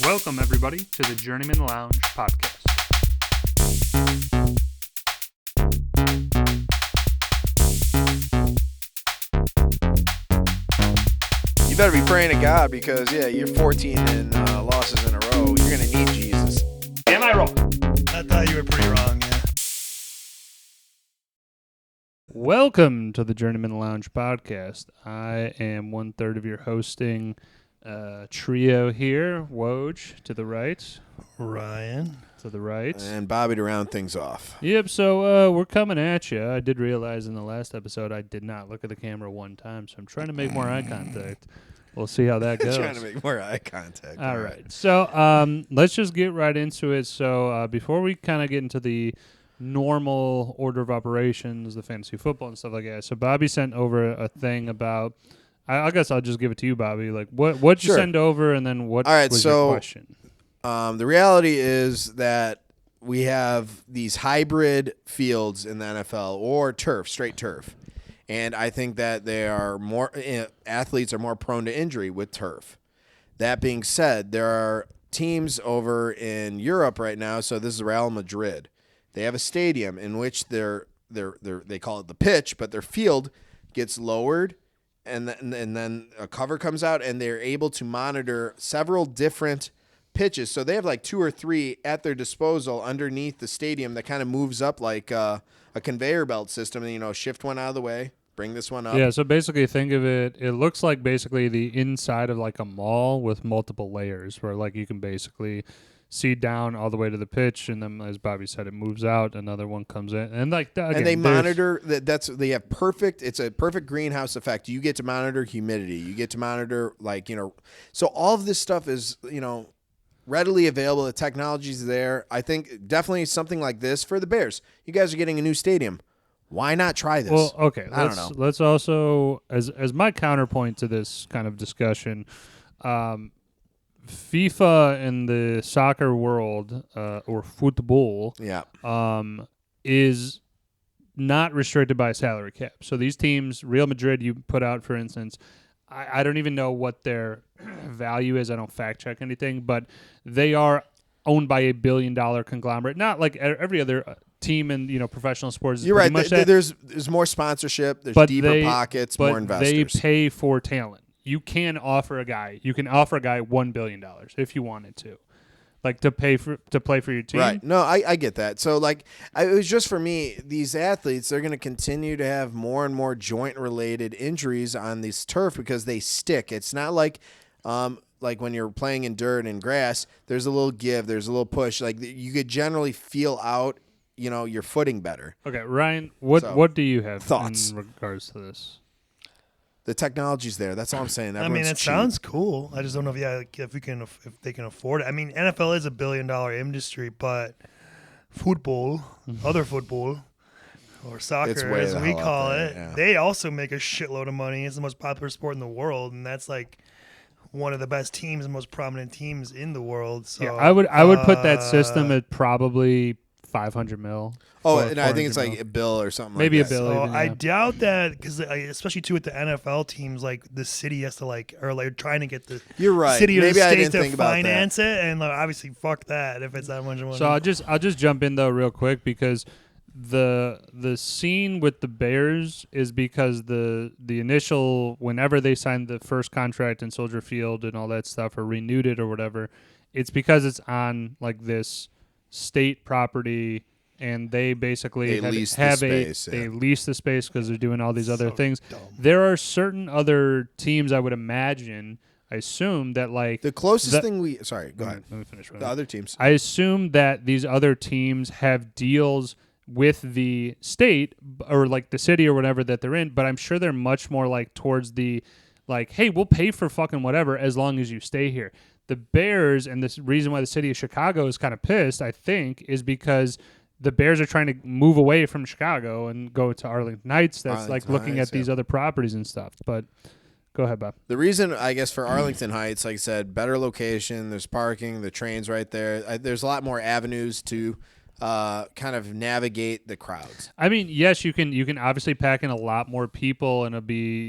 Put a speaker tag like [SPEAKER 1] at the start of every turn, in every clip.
[SPEAKER 1] Welcome, everybody, to the Journeymen Lounge podcast.
[SPEAKER 2] You better be praying to God because, you're 14 in losses in a row. You're going to need Jesus.
[SPEAKER 1] Am I wrong?
[SPEAKER 3] I thought you were pretty wrong, yeah.
[SPEAKER 1] Welcome to the Journeymen Lounge podcast. I am one third of your hosting trio here. Woj to the right.
[SPEAKER 3] Ryan.
[SPEAKER 1] To the right.
[SPEAKER 2] And Bobby to round things off.
[SPEAKER 1] Yep, so we're coming at you. I did realize in the last episode I did not look at the camera one time, so I'm trying to make more eye contact. We'll see how that goes.
[SPEAKER 2] Trying to make more eye contact.
[SPEAKER 1] All right. So let's just get right into it. So before we kind of get into the normal order of operations, the fantasy football and stuff like that, so Bobby sent over a thing about, I guess I'll just give it to you, Bobby. Like, what'd you send over, and then what was your question?
[SPEAKER 2] The reality is that we have these hybrid fields in the NFL, or turf, straight turf. And I think that they are more athletes are more prone to injury with turf. That being said, there are teams over in Europe right now. So this is Real Madrid. They have a stadium in which they call it the pitch, but their field gets lowered, and then a cover comes out, and they're able to monitor several different pitches. So they have like 2 or 3 at their disposal underneath the stadium that kind of moves up like a conveyor belt system. And, shift one out of the way. Bring this one up.
[SPEAKER 1] Yeah, so basically think of it, it looks like basically the inside of like a mall with multiple layers where like you can basically see down all the way to the pitch, and then as Bobby said, it moves out, another one comes in. And like that, again,
[SPEAKER 2] and they monitor they have it's a perfect greenhouse effect. You get to monitor humidity. You get to monitor so all of this stuff is, readily available. The technology's there. I think definitely something like this for the Bears. You guys are getting a new stadium. Why not try this?
[SPEAKER 1] Well, okay.
[SPEAKER 2] I don't know.
[SPEAKER 1] Let's also, as my counterpoint to this kind of discussion, FIFA in the soccer world or football, is not restricted by a salary cap. So these teams, Real Madrid, you put out, for instance, I don't even know what their value is. I don't fact check anything, but they are owned by a $1 billion conglomerate, not like every other team in professional sports.
[SPEAKER 2] You're right. There's more sponsorship. There's deeper pockets, more investors.
[SPEAKER 1] They pay for talent. You can offer a guy $1 billion if you wanted to, like to play for your team.
[SPEAKER 2] Right. No, I get that. So it was just for me. These athletes, they're going to continue to have more and more joint related injuries on this turf because they stick. It's not like when you're playing in dirt and grass. There's a little give. There's a little push. Like you could generally feel out your footing better.
[SPEAKER 1] Okay, Ryan, what do you have
[SPEAKER 2] thoughts
[SPEAKER 1] in regards to this?
[SPEAKER 2] The technology's there. That's all I'm saying.
[SPEAKER 3] It sounds cool. I just don't know if they can afford it. I mean, NFL is a $1 billion industry, but football, other football, or soccer as we call it, they also make a shitload of money. It's the most popular sport in the world, and that's like one of the best teams and most prominent teams in the world. So
[SPEAKER 1] yeah, I would put that system at probably $500 million.
[SPEAKER 2] Oh, and I think it's like a bill or something.
[SPEAKER 1] Maybe
[SPEAKER 2] like
[SPEAKER 1] a bill.
[SPEAKER 3] So
[SPEAKER 1] even,
[SPEAKER 3] I doubt that because especially too with the NFL teams, like the city has to trying to get the
[SPEAKER 2] You're right.
[SPEAKER 3] city or
[SPEAKER 2] Maybe
[SPEAKER 3] the
[SPEAKER 2] I
[SPEAKER 3] state
[SPEAKER 2] didn't
[SPEAKER 3] to
[SPEAKER 2] think about
[SPEAKER 3] finance
[SPEAKER 2] that.
[SPEAKER 3] it, and obviously fuck that if it's that much money.
[SPEAKER 1] So I'll just jump in though real quick because the scene with the Bears is because the initial, whenever they signed the first contract in Soldier Field and all that stuff or renewed it or whatever, it's because it's on like this state property. And they basically lease the space because they're doing all these other things.
[SPEAKER 3] Dumb.
[SPEAKER 1] There are certain other teams I would imagine, I assume that like
[SPEAKER 2] the closest thing sorry, go ahead.
[SPEAKER 1] Let me finish.
[SPEAKER 2] The other teams.
[SPEAKER 1] I assume that these other teams have deals with the state or like the city or whatever that they're in, but I'm sure they're much more like towards the like, hey, we'll pay for fucking whatever as long as you stay here. The Bears, and this reason why the city of Chicago is kind of pissed, I think, is because the Bears are trying to move away from Chicago and go to Arlington Heights. That's looking at these other properties and stuff. But go ahead, Bob.
[SPEAKER 2] The reason, I guess, for Arlington Heights, like I said, better location. There's parking. The train's right there. There's a lot more avenues to kind of navigate the crowds.
[SPEAKER 1] I mean, yes, you can obviously pack in a lot more people, and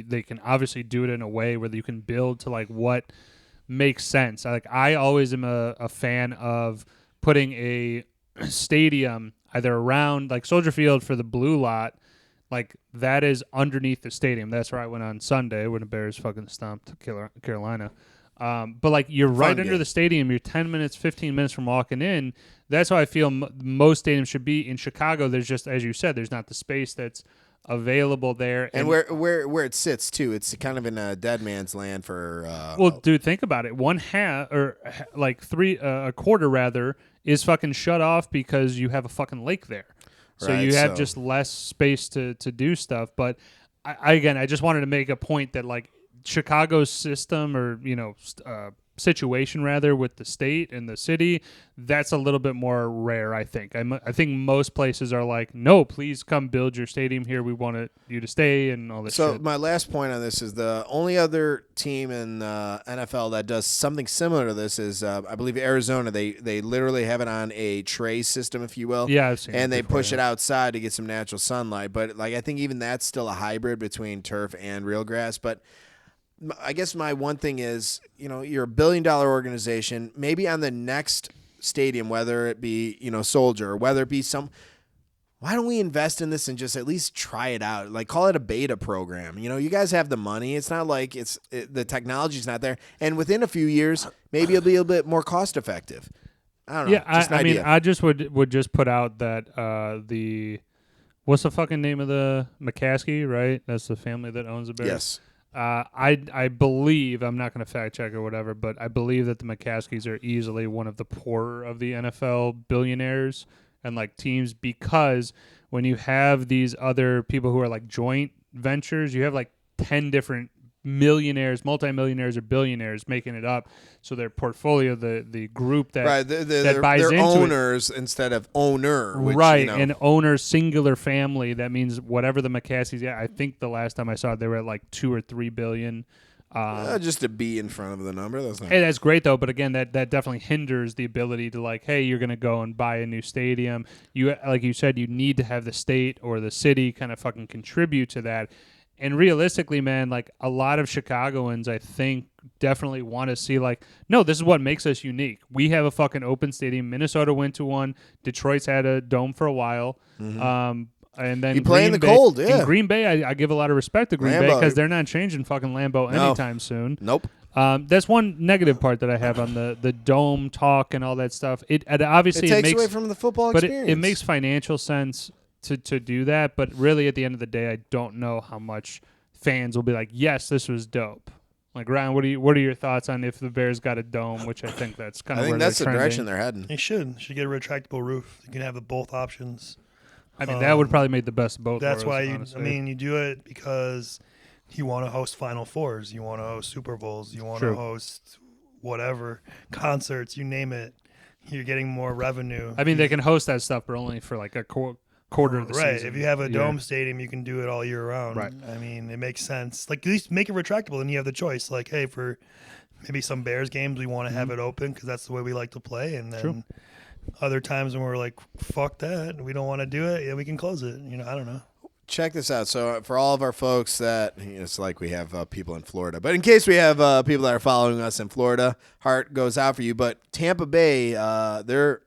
[SPEAKER 1] they can obviously do it in a way where you can build to like what makes sense. I always am a fan of putting a stadium either around like Soldier Field for the blue lot, like that is underneath the stadium. That's where I went on Sunday when the Bears fucking stomped Carolina. But like you're right under the stadium, you're 10 minutes, 15 minutes from walking in. That's how I feel most stadiums should be. In Chicago, there's just, as you said, there's not the space that's available there.
[SPEAKER 2] And where it sits too, it's kind of in a dead man's land for.
[SPEAKER 1] Well, dude, think about it. One half or like a quarter rather is fucking shut off because you have a fucking lake there. So you have just less space to do stuff. But I just wanted to make a point that like Chicago's system or situation rather with the state and the city, that's a little bit more rare. I think most places are like, no, please come build your stadium here. We want you to stay and all this.
[SPEAKER 2] So
[SPEAKER 1] shit.
[SPEAKER 2] My last point on this is the only other team in NFL that does something similar to this is I believe Arizona. They literally have it on a tray system, if you will.
[SPEAKER 1] Yeah, I've seen.
[SPEAKER 2] And
[SPEAKER 1] it
[SPEAKER 2] they
[SPEAKER 1] before,
[SPEAKER 2] push it outside to get some natural sunlight. But like I think even that's still a hybrid between turf and real grass. But I guess my one thing is, you're a $1 billion organization. Maybe on the next stadium, whether it be, Soldier or whether it be why don't we invest in this and just at least try it out? Like call it a beta program. You guys have the money. It's not like the technology's not there. And within a few years, maybe it'll be a bit more cost effective. I don't know.
[SPEAKER 1] Yeah, I mean, I just would just put out that what's the fucking name of the McCaskey, right? That's the family that owns the Bears.
[SPEAKER 2] Yes.
[SPEAKER 1] I believe, I'm not going to fact check or whatever, but I believe that the McCaskeys are easily one of the poorer of the NFL billionaires and like teams, because when you have these other people who are like joint ventures, you have like 10 different millionaires, multimillionaires, or billionaires making it up. So their portfolio, the group that that buys
[SPEAKER 2] they're
[SPEAKER 1] into
[SPEAKER 2] owners instead of owner, which,
[SPEAKER 1] and owner singular family. That means whatever the McCaskeys. Yeah, I think the last time I saw it, they were at like 2 or 3 billion.
[SPEAKER 2] Just a B in front of the number. That's not.
[SPEAKER 1] Hey, that's great though. But again, that definitely hinders the ability to like, hey, you're gonna go and buy a new stadium. You like you said, you need to have the state or the city kind of fucking contribute to that. And realistically, man, like a lot of Chicagoans, I think, definitely want to see like, no, this is what makes us unique. We have a fucking open stadium. Minnesota went to one. Detroit's had a dome for a while. Mm-hmm. And then
[SPEAKER 2] you play in the cold, yeah.
[SPEAKER 1] In Green Bay, I give a lot of respect to Green Bay because they're not changing fucking Lambeau anytime soon.
[SPEAKER 2] Nope.
[SPEAKER 1] That's one negative part that I have on the dome talk and all that stuff. It obviously
[SPEAKER 2] takes
[SPEAKER 1] makes
[SPEAKER 2] away from the football
[SPEAKER 1] but
[SPEAKER 2] experience.
[SPEAKER 1] It makes financial sense to do that, but really at the end of the day, I don't know how much fans will be like, yes, this was dope. Like, Ryan, what are your thoughts on if the Bears got a dome, which I think that's kind of where
[SPEAKER 2] that's
[SPEAKER 1] they're
[SPEAKER 2] the
[SPEAKER 1] trending.
[SPEAKER 2] direction they're heading.
[SPEAKER 3] They should get a retractable roof. You can have both options.
[SPEAKER 1] I mean, that would probably make the best of both
[SPEAKER 3] That's
[SPEAKER 1] worlds,
[SPEAKER 3] why you do it because you want to host Final Fours, you want to host Super Bowls, you want to host whatever, concerts, you name it. You're getting more revenue.
[SPEAKER 1] I mean, they can host that stuff, but only for like a quarter of the season.
[SPEAKER 3] Right. If you have a dome stadium, you can do it all year round.
[SPEAKER 1] Right.
[SPEAKER 3] I mean, it makes sense. Like, at least make it retractable, and you have the choice. Like, hey, for maybe some Bears games, we want to have it open because that's the way we like to play. And then other times when we're like, fuck that, we don't want to do it, we can close it. I don't know.
[SPEAKER 2] Check this out. So for all of our folks that, it's like we have people in Florida, but in case we have people that are following us in Florida, heart goes out for you. But Tampa Bay, their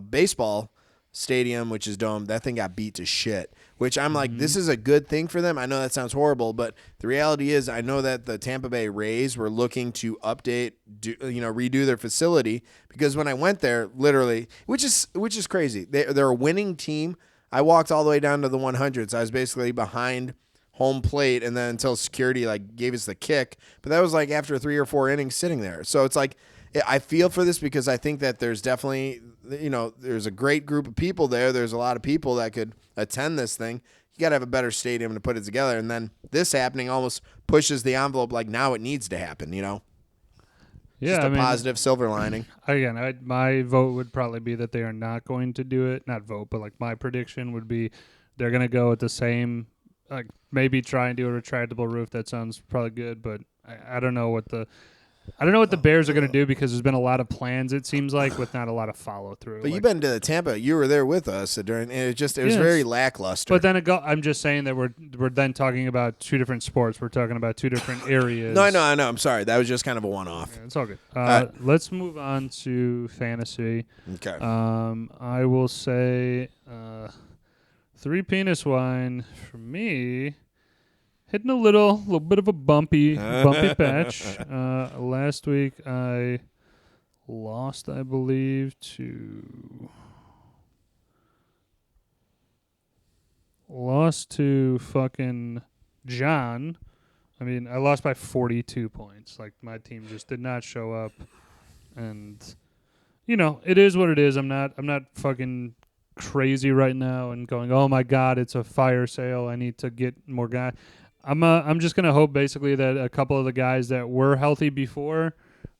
[SPEAKER 2] baseball stadium, which is domed, that thing got beat to shit, which I'm like, this is a good thing for them. I know that sounds horrible, but the reality is I know that the Tampa Bay Rays were looking to redo their facility, because when I went there, literally, which is crazy. They're a winning team. I walked all the way down to the 100s. I was basically behind home plate, and then until security gave us the kick, but that was like after 3 or 4 innings sitting there. So it's like, I feel for this because I think that there's definitely, there's a great group of people there. There's a lot of people that could attend this thing. You got to have a better stadium to put it together. And then this happening almost pushes the envelope like now it needs to happen, Yeah, just a positive silver lining.
[SPEAKER 1] Again, my vote would probably be that they are not going to do it. Not vote, but like my prediction would be they're going to go with the same, like maybe try and do a retractable roof. That sounds probably good, but I don't know what I don't know what the Bears are going to do because there's been a lot of plans, it seems like, with not a lot of follow-through.
[SPEAKER 2] But you've been to Tampa. You were there with us during. It was very lackluster.
[SPEAKER 1] But then I'm just saying that we're then talking about two different sports. We're talking about two different areas.
[SPEAKER 2] No, I know. I'm sorry. That was just kind of a one-off.
[SPEAKER 1] Yeah, it's all good.
[SPEAKER 2] right.
[SPEAKER 1] Let's move on to fantasy.
[SPEAKER 2] Okay.
[SPEAKER 1] I will say 3 penis wine for me. Hitting a little bit of a bumpy patch. Last week I lost, I believe, to fucking John. I mean, I lost by 42 points. Like, my team just did not show up, and it is what it is. I'm not fucking crazy right now and going, oh my god, it's a fire sale. I need to get more guys. I'm just gonna hope basically that a couple of the guys that were healthy before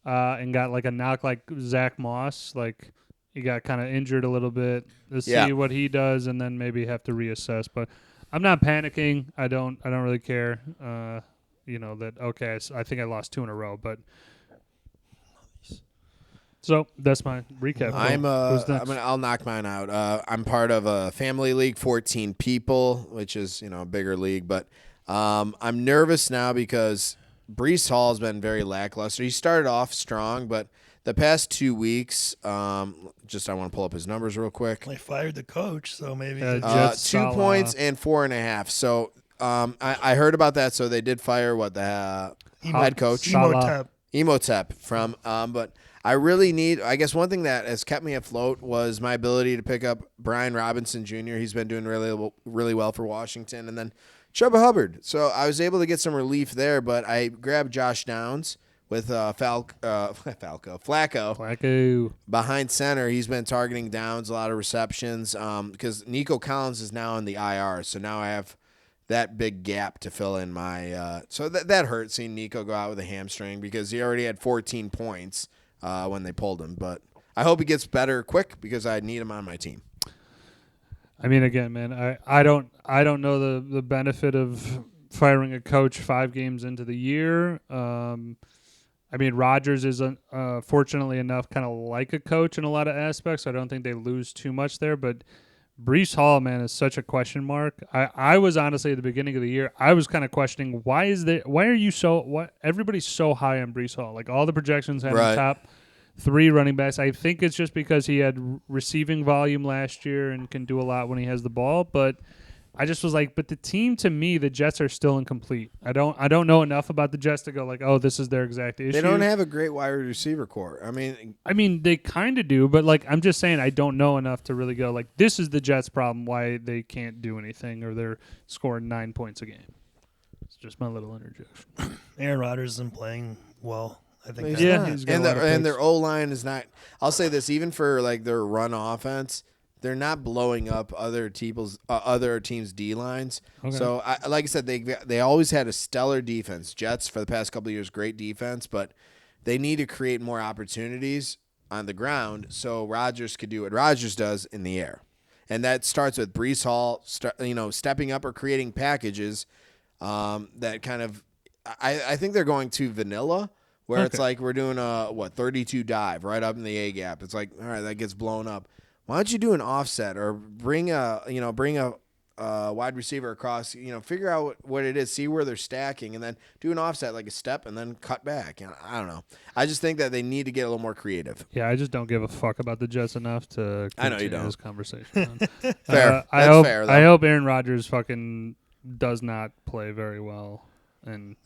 [SPEAKER 1] and got like a knock, like Zach Moss, like he got kind of injured a little bit. Let's see what he does, and then maybe have to reassess. But I'm not panicking. I don't really care. That okay. I think I lost 2 in a row, but so that's my recap.
[SPEAKER 2] I'll knock mine out. I'm part of a family league, 14 people, which is a bigger league, but. I'm nervous now because Breece Hall has been very lackluster. He started off strong, but the past 2 weeks, I want to pull up his numbers real quick.
[SPEAKER 3] They fired the coach, so maybe
[SPEAKER 2] 2 points and 4.5. So I heard about that. So they did fire the head coach, Emotep from. But I really need. I guess one thing that has kept me afloat was my ability to pick up Brian Robinson Jr. He's been doing really well for Washington, and then Chuba Hubbard. So I was able to get some relief there, but I grabbed Josh Downs with Flacco behind center. He's been targeting Downs, a lot of receptions because Nico Collins is now on the IR. So now I have that big gap to fill in my so that hurt seeing Nico go out with a hamstring because he already had 14 points when they pulled him. But I hope he gets better quick because I need him on my team.
[SPEAKER 1] I mean, again, man, I don't know the benefit of firing a coach 5 games into the year. I mean, Rodgers is fortunately enough kind of like a coach in a lot of aspects. So I don't think they lose too much there. But Breece Hall, man, is such a question mark. I was honestly at the beginning of the year, I was kind of questioning why everybody's so high on Breece Hall. Like all the projections had him top 3 running backs. I think it's just because he had receiving volume last year and can do a lot when he has the ball. But I just was like, but the team, to me, the Jets are still incomplete. I don't know enough about the Jets to go like, oh, this is their exact issue.
[SPEAKER 2] They don't have a great wide receiver core. I
[SPEAKER 1] mean, they kind of do, but like I'm just saying, I don't know enough to really go like, this is the Jets' problem. Why they can't do anything or they're scoring 9 points a game. It's just my little interjection.
[SPEAKER 3] Aaron Rodgers isn't playing well. I think
[SPEAKER 2] he's and their O-line is not. I'll say this, even for like their run offense, they're not blowing up other teams' D lines. Okay. So, like I said, they always had a stellar defense. Jets for the past couple of years, great defense, but they need to create more opportunities on the ground so Rodgers could do what Rodgers does in the air, and that starts with Breece Hall, stepping up or creating packages that kind of. I think they're going to vanilla. Where it's like we're doing a 32 dive right up in the A gap. It's like, all right, that gets blown up. Why don't you do an offset or bring a wide receiver across? Figure out what it is, see where they're stacking, and then do an offset like a step and then cut back. I don't know. I just think that they need to get a little more creative.
[SPEAKER 1] Yeah, I just don't give a fuck about the Jets enough to continue this conversation.
[SPEAKER 2] Fair.
[SPEAKER 1] I hope Aaron Rodgers fucking does not play very well. And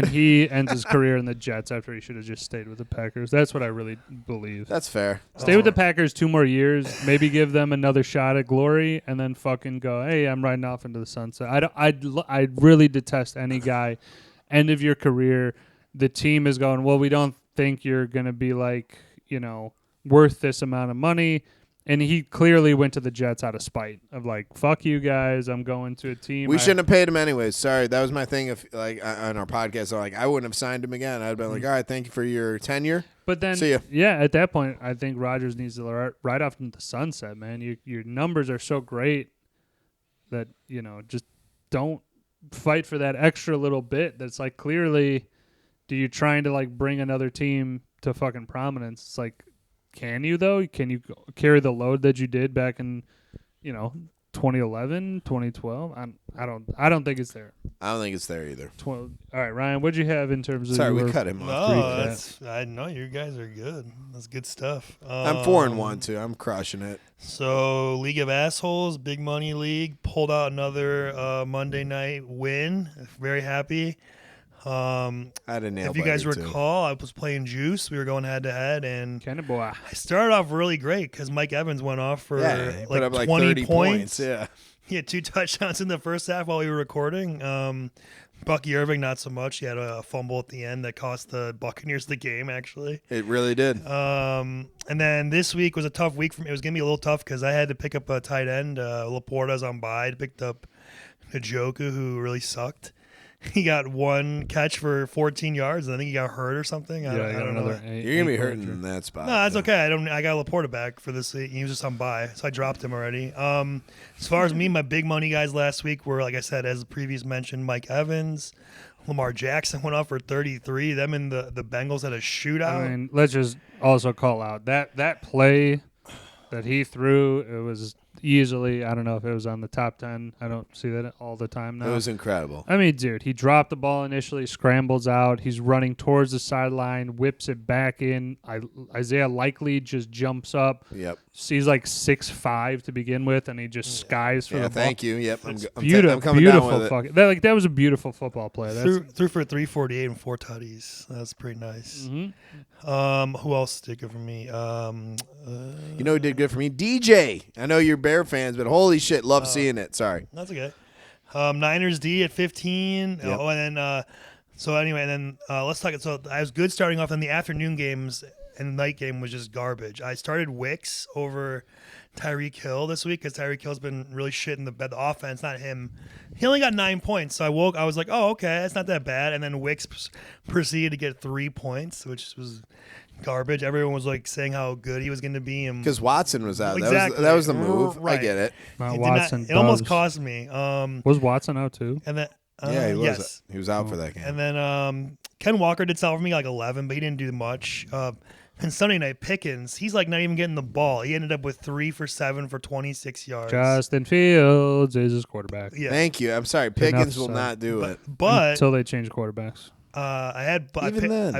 [SPEAKER 1] he ends his career in the Jets after he should have just stayed with the Packers. That's what I really believe.
[SPEAKER 2] That's fair.
[SPEAKER 1] Stay with the Packers 2 more years, maybe give them another shot at glory, and then fucking go, hey, I'm riding off into the sunset. I really detest any guy, end of your career, the team is going, well, we don't think you're going to be like, worth this amount of money. And he clearly went to the Jets out of spite of like, fuck you guys, I'm going to a team.
[SPEAKER 2] We shouldn't have paid him anyways. Sorry, that was my thing. If like on our podcast, I wouldn't have signed him again. I'd been like, all right, thank you for your tenure.
[SPEAKER 1] But then,
[SPEAKER 2] see ya.
[SPEAKER 1] Yeah, at that point, I think Rodgers needs to ride off into the sunset, man. Your numbers are so great that just don't fight for that extra little bit. That's like clearly you're trying to like bring another team to fucking prominence. It's like, can you though? Can you carry the load that you did back in, 2011, 2012? I don't think it's there.
[SPEAKER 2] I don't think it's there either.
[SPEAKER 1] All right, Ryan, what'd you have in terms of?
[SPEAKER 2] Sorry, we cut him off.
[SPEAKER 3] No, I know you guys are good. That's good stuff.
[SPEAKER 2] I'm 4-1 too. I'm crushing it.
[SPEAKER 3] So League of Assholes, Big Money League, pulled out another Monday night win. Very happy.
[SPEAKER 2] I had a nail.
[SPEAKER 3] If you guys recall, I was playing Juice. We were going head to head, and
[SPEAKER 1] Kenny boy.
[SPEAKER 3] I started off really great because Mike Evans went off for
[SPEAKER 2] put up
[SPEAKER 3] 20
[SPEAKER 2] 30 points. Yeah,
[SPEAKER 3] he had 2 touchdowns in the first half while we were recording. Bucky Irving, not so much. He had a fumble at the end that cost the Buccaneers the game, actually.
[SPEAKER 2] It really did.
[SPEAKER 3] And then this week was a tough week for me. It was going to be a little tough because I had to pick up a tight end. Laporta's on bye. I picked up Njoku, who really sucked. He got 1 catch for 14 yards, and I think he got hurt or something. I don't know.
[SPEAKER 2] You're going to be hurting in that spot.
[SPEAKER 3] No, that's okay. I got Laporta back for this week. He was just on bye, so I dropped him already. As far as me, my big money guys last week were, like I said, as previous mentioned, Mike Evans. Lamar Jackson went off for 33. Them and the Bengals had a shootout.
[SPEAKER 1] I mean, let's just also call out that play that he threw. It was easily, I don't know if it was on the top 10. I don't see that all the time now.
[SPEAKER 2] It was incredible.
[SPEAKER 1] I mean, dude, he dropped the ball initially, scrambles out. He's running towards the sideline, whips it back in. Isaiah Likely just jumps up.
[SPEAKER 2] Yep.
[SPEAKER 1] He's like 6'5" to begin with, and he just skies for the ball.
[SPEAKER 2] Thank you. Yep. I'm coming
[SPEAKER 1] beautiful
[SPEAKER 2] down with
[SPEAKER 1] fucking, that was a beautiful football play.
[SPEAKER 3] Threw for 348 and 4 tutties. That's pretty nice.
[SPEAKER 1] Mm-hmm.
[SPEAKER 3] Who else did good for me?
[SPEAKER 2] Who did good for me? DJ. I know you're Bear fans, but holy shit, love seeing it. Sorry.
[SPEAKER 3] That's okay. Niners D at 15.
[SPEAKER 2] Yep.
[SPEAKER 3] And then let's talk. So I was good starting off in the afternoon games, and the night game was just garbage. I started Wicks over Tyreek Hill this week because Tyreek Hill's been really shit in the bed. The offense, not him. He only got 9 points, so I was like, oh, okay, that's not that bad. And then Wicks proceeded to get 3 points, which was garbage. Everyone was like saying how good he was going to be,
[SPEAKER 2] because Watson was out.
[SPEAKER 3] Exactly.
[SPEAKER 2] That was the move.
[SPEAKER 3] Right.
[SPEAKER 2] I get it.
[SPEAKER 3] It almost cost me.
[SPEAKER 1] Was Watson out too?
[SPEAKER 3] And then
[SPEAKER 2] he was.
[SPEAKER 3] Yes.
[SPEAKER 2] He was out for that game.
[SPEAKER 3] And then Ken Walker did sell for me like 11, but he didn't do much. And Sunday night Pickens, he's like not even getting the ball. He ended up with 3 for 7 for 26 yards.
[SPEAKER 1] Justin Fields is his quarterback.
[SPEAKER 3] Yeah.
[SPEAKER 2] Thank you. I'm sorry. Pickens will not do it.
[SPEAKER 3] But
[SPEAKER 1] until they change quarterbacks.
[SPEAKER 3] I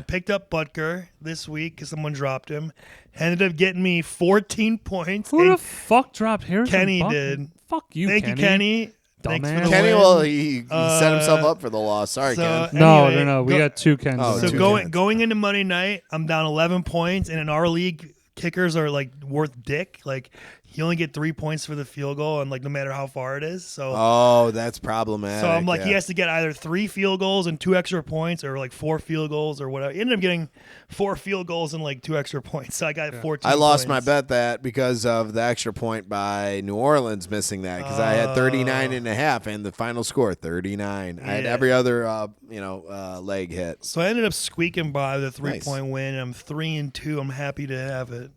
[SPEAKER 3] picked up Butker this week because someone dropped him. Ended up getting me 14 points.
[SPEAKER 1] Who the fuck dropped Harrison?
[SPEAKER 3] Kenny
[SPEAKER 1] Butker?
[SPEAKER 3] did.
[SPEAKER 1] Fuck you,
[SPEAKER 3] Thank
[SPEAKER 1] Kenny.
[SPEAKER 3] you, Kenny. Thanks for the
[SPEAKER 2] Kenny,
[SPEAKER 3] win.
[SPEAKER 2] well, he set himself up for the loss. Sorry, Ken.
[SPEAKER 1] No. We got 2 Kens.
[SPEAKER 2] Oh,
[SPEAKER 3] So
[SPEAKER 2] two
[SPEAKER 3] going into Monday night, I'm down 11 points, and in our league, kickers are like worth dick. Like you only get 3 points for the field goal, and like no matter how far it is. So
[SPEAKER 2] that's problematic.
[SPEAKER 3] So I'm like, he has to get either 3 field goals and 2 extra points, or like 4 field goals or whatever. He ended up getting 4 field goals and like 2 extra points. So I got 14.
[SPEAKER 2] I lost
[SPEAKER 3] points.
[SPEAKER 2] my bet because of the extra point by New Orleans missing that because I had 39.5 and the final score 39. I had every other leg hit.
[SPEAKER 3] So I ended up squeaking by the 3-point win. And I'm 3-2. I'm happy to have it.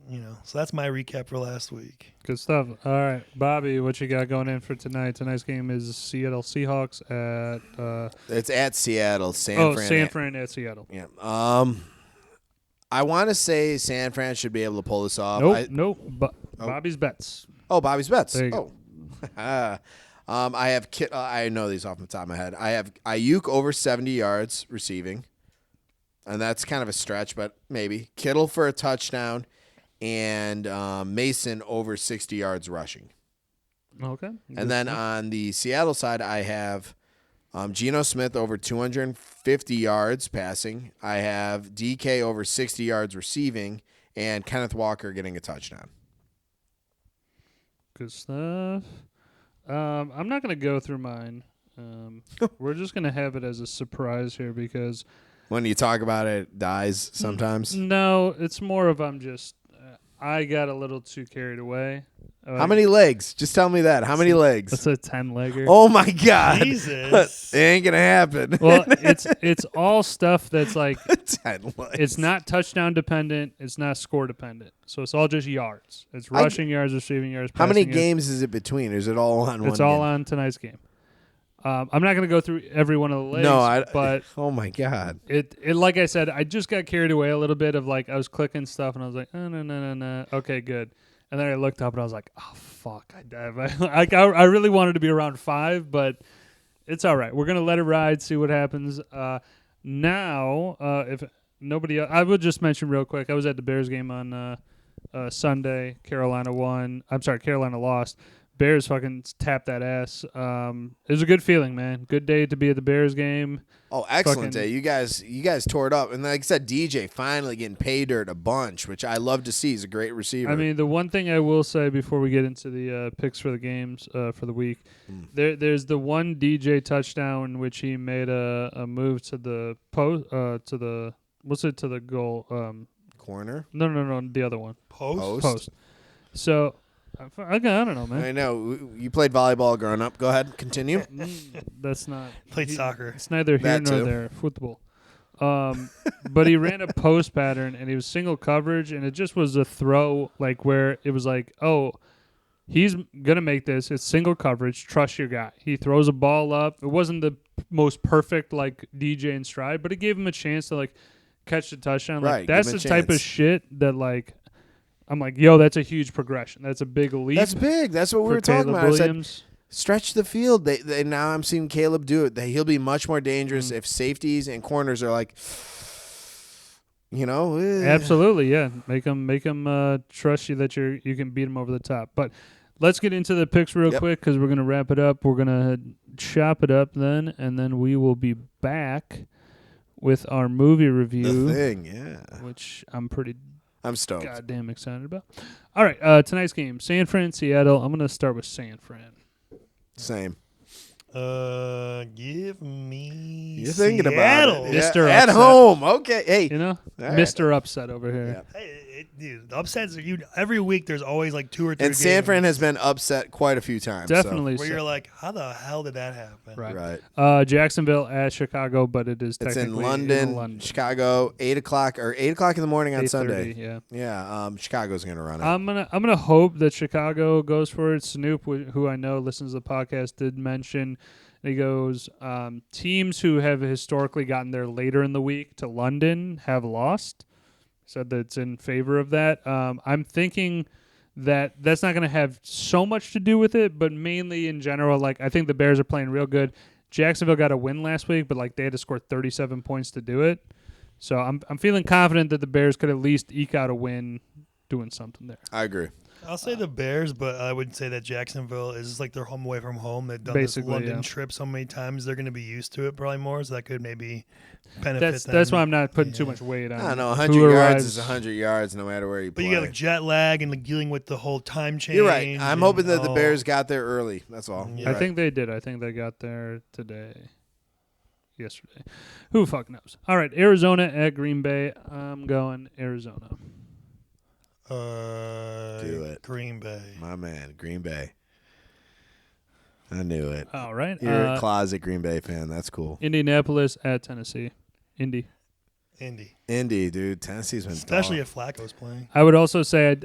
[SPEAKER 3] So that's my recap for last week.
[SPEAKER 1] Good stuff. All right, Bobby, what you got going in for tonight? Tonight's game is Seattle Seahawks at.
[SPEAKER 2] It's at Seattle. San
[SPEAKER 1] Fran at Seattle.
[SPEAKER 2] Yeah. I want to say San Fran should be able to pull this off.
[SPEAKER 1] Nope. Bobby's bets.
[SPEAKER 2] Oh, Bobby's bets.
[SPEAKER 1] There you go.
[SPEAKER 2] I have I know these off the top of my head. I have Ayuk over 70 yards receiving, and that's kind of a stretch, but maybe Kittle for a touchdown. And Mason over 60 yards rushing.
[SPEAKER 1] Okay.
[SPEAKER 2] And then on the Seattle side, I have Geno Smith over 250 yards passing. I have DK over 60 yards receiving. And Kenneth Walker getting a touchdown.
[SPEAKER 1] Good stuff. I'm not going to go through mine. We're just going to have it as a surprise here because...
[SPEAKER 2] When you talk about it, it dies sometimes?
[SPEAKER 1] No, it's more of I got a little too carried away.
[SPEAKER 2] How many legs? Just tell me that. How many legs?
[SPEAKER 1] That's a 10-legger.
[SPEAKER 2] Oh my God!
[SPEAKER 3] Jesus,
[SPEAKER 2] it ain't gonna happen.
[SPEAKER 1] Well, it's all stuff that's like
[SPEAKER 2] 10 legs.
[SPEAKER 1] It's not touchdown dependent. It's not score dependent. So it's all just yards. It's rushing yards, receiving yards.
[SPEAKER 2] How many
[SPEAKER 1] yards.
[SPEAKER 2] games is it between? Is it all on one?
[SPEAKER 1] It's all
[SPEAKER 2] game?
[SPEAKER 1] on tonight's game. I'm not going to go through every one of the legs, but
[SPEAKER 2] oh my God.
[SPEAKER 1] It like I said, I just got carried away a little bit of like I was clicking stuff and I was like, oh, no. Okay, good. And then I looked up and I was like, oh fuck, I really wanted to be around 5, but it's all right. We're gonna let it ride, see what happens. Now, if nobody else, I will just mention real quick. I was at the Bears game on Sunday. Carolina won. I'm sorry, Carolina lost. Bears fucking tapped that ass. It was a good feeling, man. Good day to be at the Bears game.
[SPEAKER 2] Oh, excellent day. You guys tore it up. And like I said, DJ finally getting pay dirt a bunch, which I love to see. He's a great receiver.
[SPEAKER 1] I mean, the one thing I will say before we get into the picks for the games for the week, there's the one DJ touchdown in which he made a move to the post to the goal
[SPEAKER 2] corner.
[SPEAKER 1] No, the other one.
[SPEAKER 3] Post.
[SPEAKER 1] So. I don't know, man.
[SPEAKER 2] I know. You played volleyball growing up. Go ahead. Continue.
[SPEAKER 1] That's not...
[SPEAKER 3] Played soccer.
[SPEAKER 1] It's neither here nor there. Football. But he ran a post pattern, and he was single coverage, and it just was a throw, like where it was like, oh, he's going to make this. It's single coverage. Trust your guy. He throws a ball up. It wasn't the most perfect, like, DJ in stride, but it gave him a chance to, like, catch the touchdown.
[SPEAKER 2] Right.
[SPEAKER 1] Like, that's the type of shit that, like... I'm like, yo, that's a huge progression. That's a big leap.
[SPEAKER 2] That's big. That's what we were talking about. I said, stretch the field. They now I'm seeing Caleb do it. He'll be much more dangerous if safeties and corners are like,
[SPEAKER 1] Absolutely, yeah. Make them trust you that you can beat them over the top. But let's get into the picks real quick because we're gonna wrap it up. We're gonna chop it up then, and then we will be back with our movie review.
[SPEAKER 2] The Thing, yeah.
[SPEAKER 1] Which I'm
[SPEAKER 2] stoked.
[SPEAKER 1] Goddamn excited about. All right, tonight's game, San Fran, Seattle. I'm going to start with San Fran.
[SPEAKER 2] Same.
[SPEAKER 3] Give me
[SPEAKER 2] You're thinking
[SPEAKER 3] Seattle.
[SPEAKER 2] about it.
[SPEAKER 1] Mr.
[SPEAKER 2] At
[SPEAKER 1] Upset.
[SPEAKER 2] home. Okay. Hey.
[SPEAKER 1] Mr. Upset over here.
[SPEAKER 2] Yeah.
[SPEAKER 3] Hey, dude, the upsets every week. There's always like 2 or 3.
[SPEAKER 2] And San Fran has been upset quite a few times.
[SPEAKER 1] Definitely.
[SPEAKER 3] Where you're like, how the hell did that happen?
[SPEAKER 2] Right.
[SPEAKER 1] Jacksonville at Chicago, but it's technically
[SPEAKER 2] in London, Chicago, 8 o'clock in the morning on Sunday.
[SPEAKER 1] Yeah.
[SPEAKER 2] Yeah. Chicago's gonna run it.
[SPEAKER 1] I'm gonna hope that Chicago goes for it. Snoop, who I know listens to the podcast, did mention. He goes, teams who have historically gotten there later in the week to London have lost. Said that it's in favor of that. I'm thinking that that's not going to have so much to do with it, but mainly in general, like I think the Bears are playing real good. Jacksonville got a win last week, but like they had to score 37 points to do it. So I'm feeling confident that the Bears could at least eke out a win doing something there.
[SPEAKER 2] I agree.
[SPEAKER 3] I'll say the Bears, but I would say that Jacksonville is like their home away from home. They've done this London trip so many times, they're going to be used to it probably more, so that could maybe benefit them.
[SPEAKER 1] That's why I'm not putting too much weight on it.
[SPEAKER 2] I don't know, 100 yards is 100 yards no matter where you play.
[SPEAKER 3] But you got like jet lag and like dealing with the whole time change.
[SPEAKER 2] You're right. I'm hoping that the Bears got there early. That's all.
[SPEAKER 3] Yeah.
[SPEAKER 1] I think they did. I think they got there yesterday. Who fuck knows? All right, Arizona at Green Bay. I'm going Arizona.
[SPEAKER 2] Do it.
[SPEAKER 3] Green Bay.
[SPEAKER 2] My man, Green Bay. I knew it.
[SPEAKER 1] All right.
[SPEAKER 2] You're a closet Green Bay fan. That's cool.
[SPEAKER 1] Indianapolis at Tennessee. Indy,
[SPEAKER 2] dude. Tennessee's been
[SPEAKER 3] especially if Flacco's playing.
[SPEAKER 1] I would also say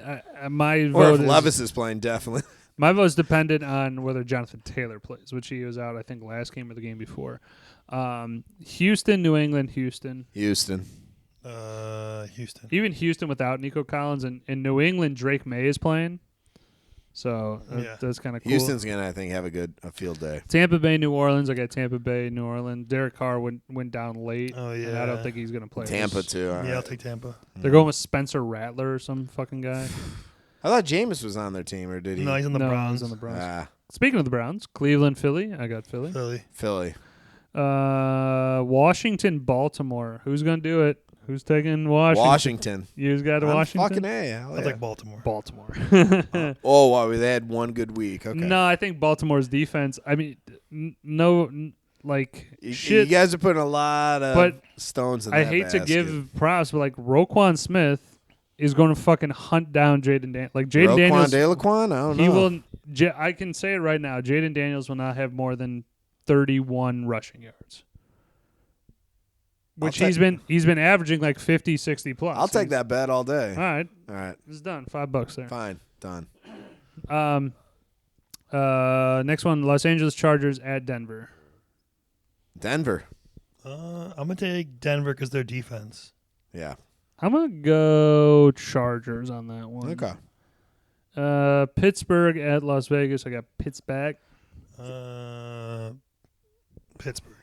[SPEAKER 1] my vote
[SPEAKER 2] if Levis is playing, definitely.
[SPEAKER 1] My vote is dependent on whether Jonathan Taylor plays, which he was out, I think, last game or the game before. Houston, New England, Houston.
[SPEAKER 3] Houston.
[SPEAKER 1] Even Houston without Nico Collins, and in New England, Drake May is playing. So that's kind of cool.
[SPEAKER 2] Houston's going to, I think, have a field day.
[SPEAKER 1] Tampa Bay, New Orleans. I got Tampa Bay, New Orleans. Derek Carr went down late.
[SPEAKER 3] Oh, yeah.
[SPEAKER 1] And I don't think he's going to play.
[SPEAKER 2] Tampa, too.
[SPEAKER 3] Yeah, I'll take Tampa.
[SPEAKER 1] They're going with Spencer Rattler or some fucking guy.
[SPEAKER 2] I thought Jameis was on their team, or did he?
[SPEAKER 3] No, he's on the Browns.
[SPEAKER 1] He's on the Browns. Speaking of the Browns, Cleveland, Philly. I got Philly. Washington, Baltimore. Who's going to do it? Who's taking Washington? You got Washington?
[SPEAKER 2] Fucking A.
[SPEAKER 3] I'll take Baltimore.
[SPEAKER 2] Wow. They had one good week. Okay.
[SPEAKER 1] No, I think Baltimore's defense. I mean,
[SPEAKER 2] shit. You guys are putting a lot of stones in that basket.
[SPEAKER 1] I hate to give props, but like Roquan Smith is going to fucking hunt down Jaden Daniels. Like Jaden Daniels.
[SPEAKER 2] Roquan? I don't know.
[SPEAKER 1] I can say it right now. Jaden Daniels will not have more than 31 rushing yards. Which he's been averaging like 50, 60 plus.
[SPEAKER 2] I'll take that bet all day.
[SPEAKER 1] All right. It's done. $5 there.
[SPEAKER 2] Fine. Done.
[SPEAKER 1] Next one, Los Angeles Chargers at Denver.
[SPEAKER 2] Denver.
[SPEAKER 3] I'm going to take Denver because their defense.
[SPEAKER 2] Yeah.
[SPEAKER 1] I'm going to go Chargers on that one.
[SPEAKER 2] Okay.
[SPEAKER 1] Pittsburgh at Las Vegas. I got Pittsburgh.
[SPEAKER 3] Pittsburgh.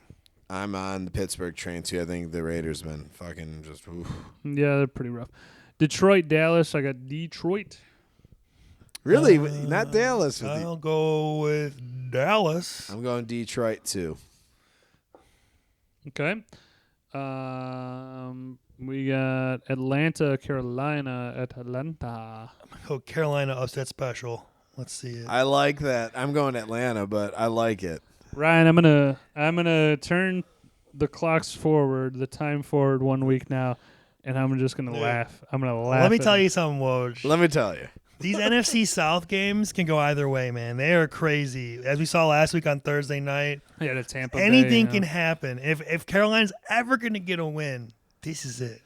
[SPEAKER 2] I'm on the Pittsburgh train, too. I think the Raiders have been fucking just... Oof.
[SPEAKER 1] Yeah, they're pretty rough. Detroit, Dallas. I got Detroit.
[SPEAKER 2] Really? Not Dallas.
[SPEAKER 3] I'll go with Dallas.
[SPEAKER 2] I'm going Detroit, too.
[SPEAKER 1] Okay. We got Atlanta, Carolina at Atlanta.
[SPEAKER 3] Oh, Carolina upset special. Let's see it.
[SPEAKER 2] I like that. I'm going Atlanta, but I like it.
[SPEAKER 1] Ryan, I'm gonna turn the clocks forward, the time forward 1 week now, and I'm just gonna laugh. I'm gonna laugh.
[SPEAKER 3] Let me tell you something, Woj.
[SPEAKER 2] Let me tell you.
[SPEAKER 3] These NFC South games can go either way, man. They are crazy. As we saw last week on Thursday night,
[SPEAKER 1] Yeah, the Tampa
[SPEAKER 3] anything
[SPEAKER 1] Bay,
[SPEAKER 3] can happen. If Carolina's ever going to get a win, this is it.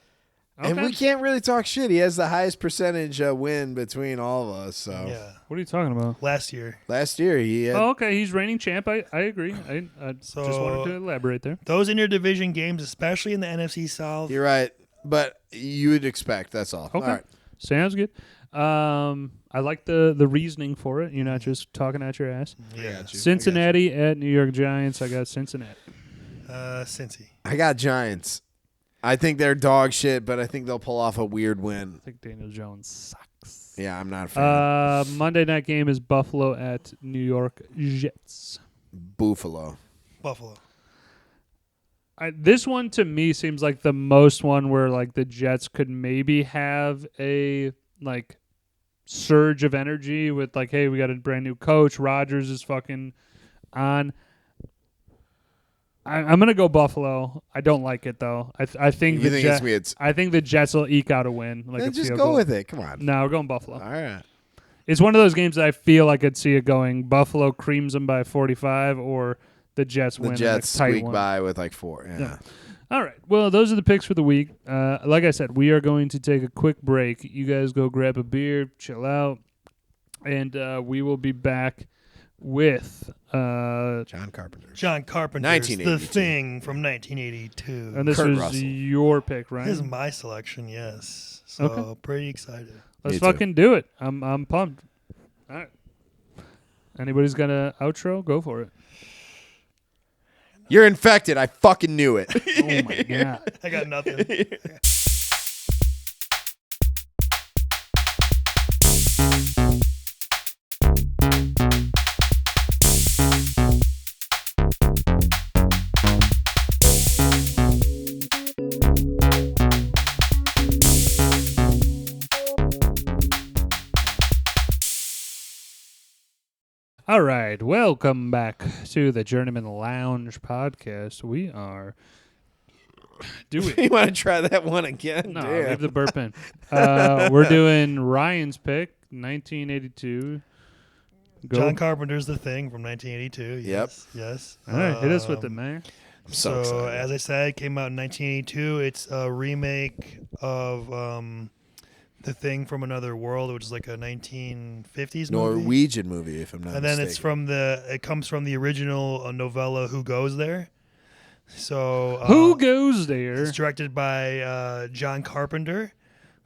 [SPEAKER 1] Okay.
[SPEAKER 2] And we can't really talk shit. He has the highest percentage win between all of us. So
[SPEAKER 3] Yeah.
[SPEAKER 1] What are you talking about?
[SPEAKER 3] Last year.
[SPEAKER 2] last year he had.
[SPEAKER 1] Oh, okay. He's reigning champ. I agree. I just wanted to elaborate there.
[SPEAKER 3] Those interdivision games, especially in the NFC South.
[SPEAKER 2] You're right, but you would expect. That's all.
[SPEAKER 1] Okay.
[SPEAKER 2] All right.
[SPEAKER 1] Sounds good. I like the reasoning for it. You're not just talking out your ass.
[SPEAKER 3] Yeah.
[SPEAKER 2] got you.
[SPEAKER 1] Cincinnati at New York Giants. I got Cincinnati.
[SPEAKER 3] Cincy.
[SPEAKER 2] I got Giants. I think they're dog shit, but I think they'll pull off a weird win.
[SPEAKER 1] I think Daniel Jones sucks.
[SPEAKER 2] Yeah, I'm not a fan.
[SPEAKER 1] Monday night game is Buffalo at New York Jets.
[SPEAKER 2] Buffalo.
[SPEAKER 1] This one to me seems like the most one where like the Jets could maybe have a like surge of energy with like, hey, we got a brand new coach. Rodgers is fucking on. I'm gonna go Buffalo. I don't like it though. I think
[SPEAKER 2] You think it's weird?
[SPEAKER 1] I think the Jets will eke out a win. Like
[SPEAKER 2] Then
[SPEAKER 1] a
[SPEAKER 2] just
[SPEAKER 1] field
[SPEAKER 2] go
[SPEAKER 1] goal.
[SPEAKER 2] with it. Come on.
[SPEAKER 1] No, we're going Buffalo.
[SPEAKER 2] All right.
[SPEAKER 1] It's one of those games that I feel I could see it going. Buffalo creams them by 45, or the Jets
[SPEAKER 2] The
[SPEAKER 1] win.
[SPEAKER 2] Jets
[SPEAKER 1] in a tight
[SPEAKER 2] squeak
[SPEAKER 1] one.
[SPEAKER 2] by with like 4. Yeah.
[SPEAKER 1] Yeah. All right. Well, those are the picks for the week. Like I said, we are going to take a quick break. You guys go grab a beer, chill out, and we will be back with
[SPEAKER 2] John Carpenter.
[SPEAKER 3] John Carpenter.
[SPEAKER 2] 1982.
[SPEAKER 3] The Thing from 1982.
[SPEAKER 1] and this
[SPEAKER 2] Kurt
[SPEAKER 1] was
[SPEAKER 2] Russell.
[SPEAKER 1] your pick, right?
[SPEAKER 3] This is my selection, yes. So
[SPEAKER 1] Okay.
[SPEAKER 3] pretty excited.
[SPEAKER 1] Let's
[SPEAKER 2] Me too.
[SPEAKER 1] fucking do it. I'm pumped. All right. Anybody's got an outro? Go for it.
[SPEAKER 2] You're infected. I fucking knew it.
[SPEAKER 1] Oh my god.
[SPEAKER 3] I got nothing.
[SPEAKER 1] All right, welcome back to the Journeymen Lounge podcast. We are doing.
[SPEAKER 2] You want to try that one again?
[SPEAKER 1] No,
[SPEAKER 2] Damn.
[SPEAKER 1] leave the burp in. We're doing Ryan's pick, 1982. Go.
[SPEAKER 3] John Carpenter's The Thing from 1982. Yes. Yes.
[SPEAKER 1] All right, hit us with it, man.
[SPEAKER 2] I'm so excited.
[SPEAKER 3] as I said, it came out in 1982. It's a remake of The Thing from Another World, which is like a 1950s movie.
[SPEAKER 2] Norwegian movie, if I'm not
[SPEAKER 3] And then
[SPEAKER 2] mistaken.
[SPEAKER 3] it comes from the original novella Who Goes There. So
[SPEAKER 1] Who goes there?
[SPEAKER 3] It's directed by John Carpenter,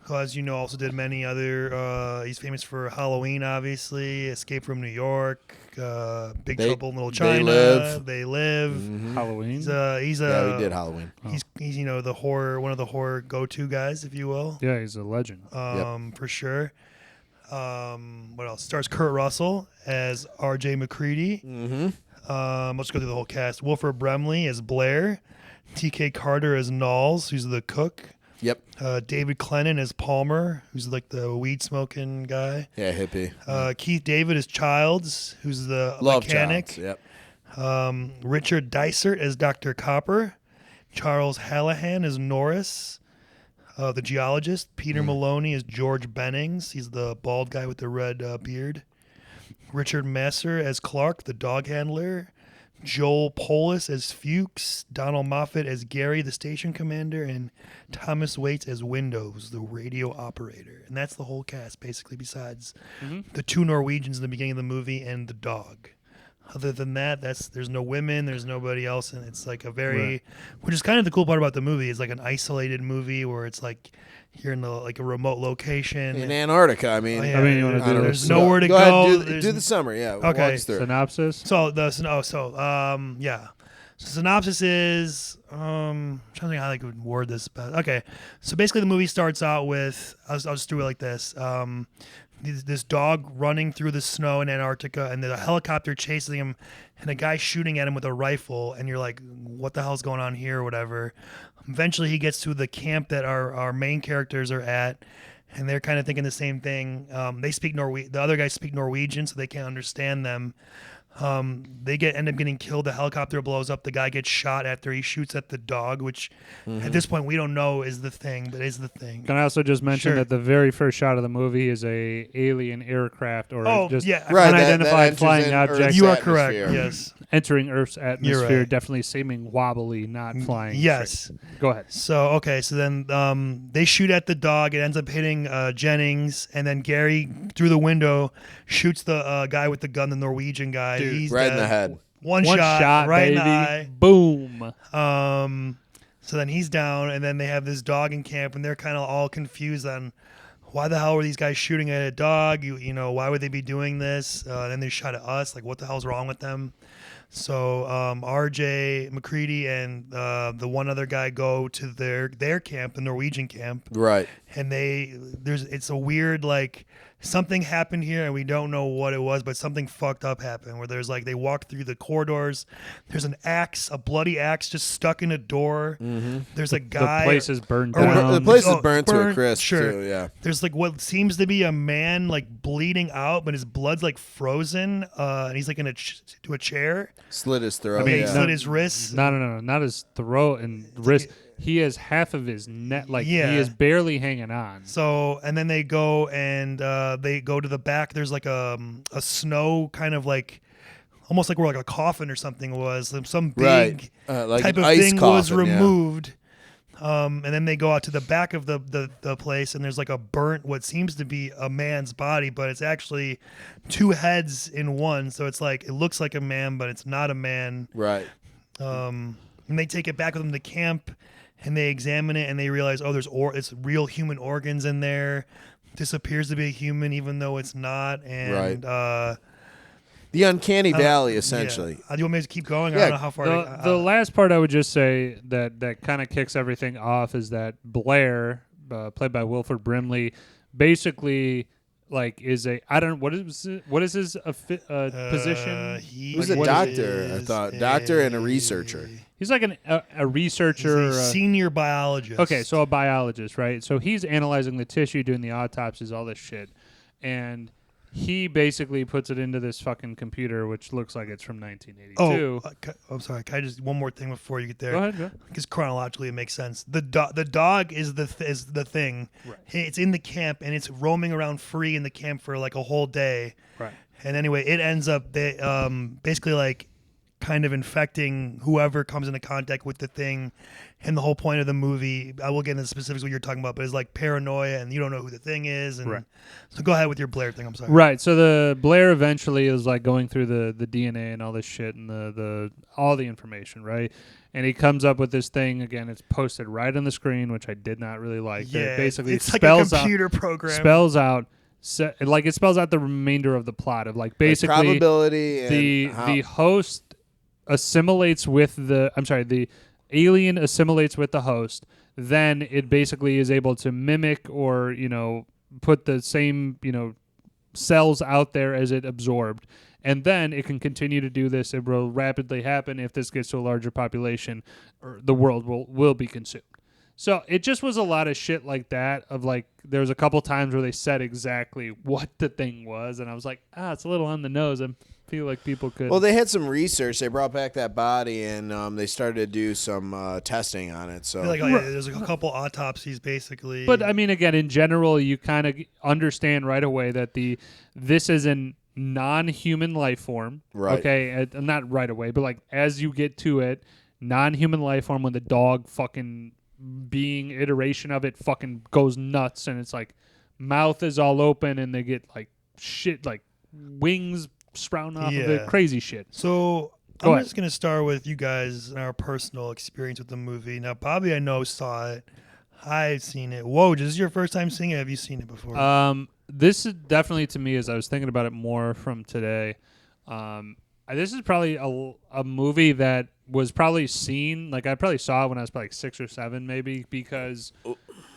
[SPEAKER 3] who, as you know, also did many other. He's famous for Halloween, obviously, Escape from New York, Big Trouble in Little China. They Live.
[SPEAKER 2] Mhm.
[SPEAKER 1] Halloween.
[SPEAKER 3] Yeah, we
[SPEAKER 2] did Halloween.
[SPEAKER 3] He's the one of the horror go-to guys, if you will.
[SPEAKER 1] Yeah, he's a legend.
[SPEAKER 3] For sure. What else? Stars Kurt Russell as R.J. McCready.
[SPEAKER 2] Mm-hmm.
[SPEAKER 3] Let's go through the whole cast. Wilford Brimley as Blair. T.K. Carter as Knowles, who's the cook.
[SPEAKER 2] Yep.
[SPEAKER 3] David Clennon as Palmer, who's like the weed-smoking guy.
[SPEAKER 2] Yeah, hippie.
[SPEAKER 3] Keith David as Childs, who's the
[SPEAKER 2] Love
[SPEAKER 3] mechanic.
[SPEAKER 2] Childs. Yep.
[SPEAKER 3] Richard Dysart as Dr. Copper. Charles Hallahan as Norris, the geologist. Peter Maloney as George Bennings. He's the bald guy with the red beard. Richard Messer as Clark, the dog handler. Joel Polis as Fuchs. Donald Moffat as Gary, the station commander. And Thomas Waits as Windows, the radio operator. And that's the whole cast, basically, besides the two Norwegians in the beginning of the movie and the dog. Other than that, there's no women, there's nobody else, and it's like a very, which is kind of the cool part about the movie. It's like an isolated movie where it's like you're in like a remote location
[SPEAKER 2] in Antarctica. I mean,
[SPEAKER 1] you want to do
[SPEAKER 3] there's nowhere to
[SPEAKER 2] go.
[SPEAKER 3] go.
[SPEAKER 2] Ahead, do the summary. Yeah.
[SPEAKER 3] Okay.
[SPEAKER 2] Walk us through.
[SPEAKER 1] Synopsis.
[SPEAKER 3] So yeah. So synopsis is I'm trying to think how I could word this. But okay, so basically the movie starts out with I'll just do it like this. This dog running through the snow in Antarctica, and there's a helicopter chasing him, and a guy shooting at him with a rifle, and you're like, what the hell's going on here or whatever. Eventually he gets to the camp that our main characters are at, and they're kind of thinking the same thing. They speak the other guys speak Norwegian, so they can't understand them. They end up getting killed. The helicopter blows up. The guy gets shot after he shoots at the dog, which at this point we don't know is the thing, but is the thing.
[SPEAKER 1] Can I also just mention that the very first shot of the movie is a alien aircraft or unidentified flying object.
[SPEAKER 3] You are correct. Yes,
[SPEAKER 1] entering Earth's atmosphere, definitely seeming wobbly, not flying.
[SPEAKER 3] Yes.
[SPEAKER 1] Straight. Go ahead.
[SPEAKER 3] So then they shoot at the dog. It ends up hitting Jennings, and then Gary through the window shoots the guy with the gun, the Norwegian guy.
[SPEAKER 2] Dude,
[SPEAKER 3] he's
[SPEAKER 2] right
[SPEAKER 3] dead.
[SPEAKER 2] in the head.
[SPEAKER 3] One shot right
[SPEAKER 1] baby.
[SPEAKER 3] in the eye.
[SPEAKER 1] Boom.
[SPEAKER 3] So then he's down, and then they have this dog in camp, and they're kind of all confused on why the hell were these guys shooting at a dog? You know, why would they be doing this? Then they shot at us. Like, what the hell's wrong with them? So RJ McCready and the one other guy go to their camp, the Norwegian camp.
[SPEAKER 2] Right.
[SPEAKER 3] And it's a weird, like, something happened here and we don't know what it was, but something fucked up happened where there's like, they walk through the corridors. There's an axe, a bloody axe just stuck in a door. Mm-hmm. There's a guy.
[SPEAKER 1] The place is burned down.
[SPEAKER 2] The place is burnt to a crisp,
[SPEAKER 3] sure.
[SPEAKER 2] too, yeah.
[SPEAKER 3] There's like what seems to be a man like bleeding out, but his blood's like frozen. And he's like to a chair.
[SPEAKER 2] Slit his throat.
[SPEAKER 3] I mean, he slit his wrists.
[SPEAKER 1] No, not his throat and wrist. He has half of his neck, like he is barely hanging on.
[SPEAKER 3] So, and then they go and they go to the back. There's like a snow kind of like, almost like where like a coffin or something was. Some big
[SPEAKER 2] like
[SPEAKER 3] type of
[SPEAKER 2] ice
[SPEAKER 3] thing
[SPEAKER 2] coffin,
[SPEAKER 3] was removed. And then they go out to the back of the place, and there's like a burnt, what seems to be a man's body, but it's actually two heads in one. So it's like, it looks like a man, but it's not a man.
[SPEAKER 2] Right.
[SPEAKER 3] And they take it back with them to camp. And they examine it, and they realize, it's real human organs in there. This appears to be a human, even though it's not. And
[SPEAKER 2] the uncanny valley, essentially.
[SPEAKER 3] Do you want me to keep going?
[SPEAKER 2] Yeah.
[SPEAKER 3] I don't know how far.
[SPEAKER 1] The last part I would just say that kind of kicks everything off is that Blair, played by Wilford Brimley, basically is what is his position?
[SPEAKER 3] He
[SPEAKER 2] was a doctor, I thought. Doctor and a researcher.
[SPEAKER 1] He's like a researcher.
[SPEAKER 3] He's a senior biologist.
[SPEAKER 1] Okay, so a biologist, right? So he's analyzing the tissue, doing the autopsies, all this shit. And he basically puts it into this fucking computer, which looks like it's from 1982.
[SPEAKER 3] I'm sorry. Can I just one more thing before you get there?
[SPEAKER 1] Go ahead.
[SPEAKER 3] Because chronologically it makes sense. The dog is the thing.
[SPEAKER 1] Right.
[SPEAKER 3] It's in the camp, and it's roaming around free in the camp for like a whole day.
[SPEAKER 1] Right.
[SPEAKER 3] And anyway, it ends up basically like kind of infecting whoever comes into contact with the thing. And the whole point of the movie, I will get into the specifics of what you're talking about, but it's like paranoia, and you don't know who the thing is. And
[SPEAKER 1] right.
[SPEAKER 3] So go ahead with your Blair thing. I'm sorry.
[SPEAKER 1] Right. So the Blair eventually is like going through the DNA and all this shit and the all the information, right? And he comes up with this thing again. It's posted right on the screen, which I did not really like.
[SPEAKER 3] Yeah,
[SPEAKER 1] basically
[SPEAKER 3] it's like a computer program.
[SPEAKER 1] Spells out. It spells out the remainder of the plot of like basically
[SPEAKER 2] like probability and
[SPEAKER 1] the host assimilates with the alien assimilates with the host, then it basically is able to mimic or, put the same, cells out there as it absorbed. And then it can continue to do this. It will rapidly happen if this gets to a larger population, or the world will be consumed. So it just was a lot of shit like that of like, there was a couple times where they said exactly what the thing was. And I was like, it's a little on the nose. I feel like people could.
[SPEAKER 2] Well, they had some research. They brought back that body, and they started to do some testing on it. So
[SPEAKER 3] there's a couple autopsies basically.
[SPEAKER 1] But I mean, again, in general, you kind of understand right away that this is a non-human life form.
[SPEAKER 2] Right.
[SPEAKER 1] Okay. Not right away, but like as you get to it, non-human life form when the dog fucking being iteration of it fucking goes nuts, and it's like mouth is all open, and they get like shit like wings sprouting off of it. Crazy shit.
[SPEAKER 3] So I'm just going to start with you guys and our personal experience with the movie. Now, Bobby, I know, saw it. I've seen it. Whoa, this is your first time seeing it? Have you seen it before?
[SPEAKER 1] This is definitely, to me, as I was thinking about it more from today, this is probably a movie that was probably seen, like I probably saw it when I was probably like 6 or 7 maybe, because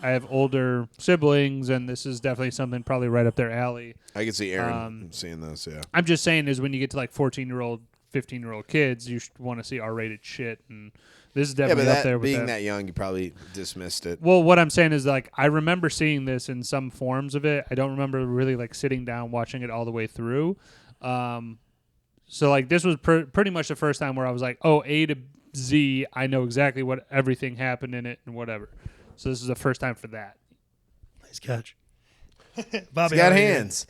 [SPEAKER 1] I have older siblings, and this is definitely something probably right up their alley.
[SPEAKER 2] I can see Aaron seeing this, yeah.
[SPEAKER 1] I'm just saying is when you get to like 14-year-old, 15-year-old kids, you want to see R-rated shit, and this is definitely up there with
[SPEAKER 2] being that young, you probably dismissed it.
[SPEAKER 1] Well, what I'm saying is, like, I remember seeing this in some forms of it. I don't remember really, like, sitting down watching it all the way through. So, like, this was pretty much the first time where I was like, oh, A to Z, I know exactly what everything happened in it and whatever. So this is the first time for that.
[SPEAKER 3] Nice catch. Bobby,
[SPEAKER 2] he's got hands.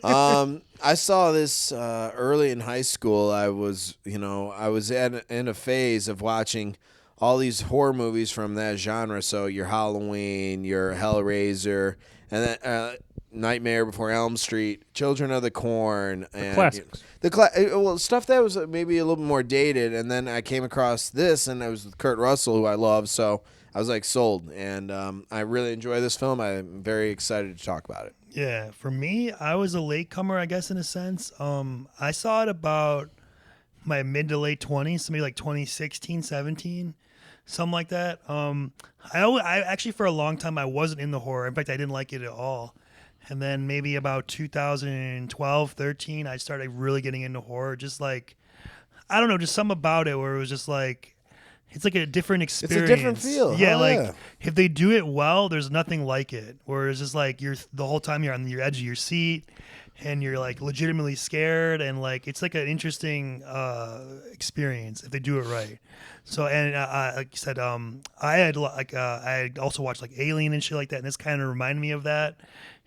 [SPEAKER 2] I saw this early in high school. I was in a phase of watching all these horror movies from that genre. So your Halloween, your Hellraiser, and then Nightmare Before Elm Street, Children of the Corn, and
[SPEAKER 1] classics.
[SPEAKER 2] Stuff that was maybe a little bit more dated. And then I came across this, and it was with Kurt Russell, who I love. So I was like sold, and I really enjoy this film. I'm very excited to talk about it.
[SPEAKER 3] Yeah, for me, I was a latecomer, I guess, in a sense. I saw it about my mid to late 20s, maybe like 2016, 17, something like that. I actually, for a long time, I wasn't in the horror. In fact, I didn't like it at all. And then maybe about 2012, 13, I started really getting into horror. Just like, I don't know, just something about it where it was just like, it's like a different experience.
[SPEAKER 2] It's a different feel.
[SPEAKER 3] Yeah, if they do it well, there's nothing like it. Where it's just like the whole time you're on your edge of your seat, and you're like legitimately scared, and like it's like an interesting experience if they do it right. So and like you said, I had also watched like Alien and shit like that, and this kind of reminded me of that.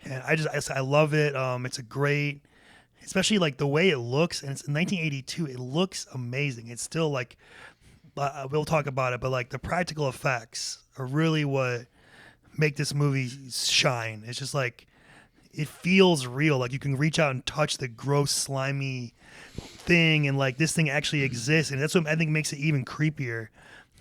[SPEAKER 3] And I love it. It's a great, especially like the way it looks, and it's in 1982. It looks amazing. It's still like. We'll talk about it, but like the practical effects are really what make this movie shine. It's just like it feels real. Like you can reach out and touch the gross, slimy thing, and like this thing actually exists, and that's what I think makes it even creepier.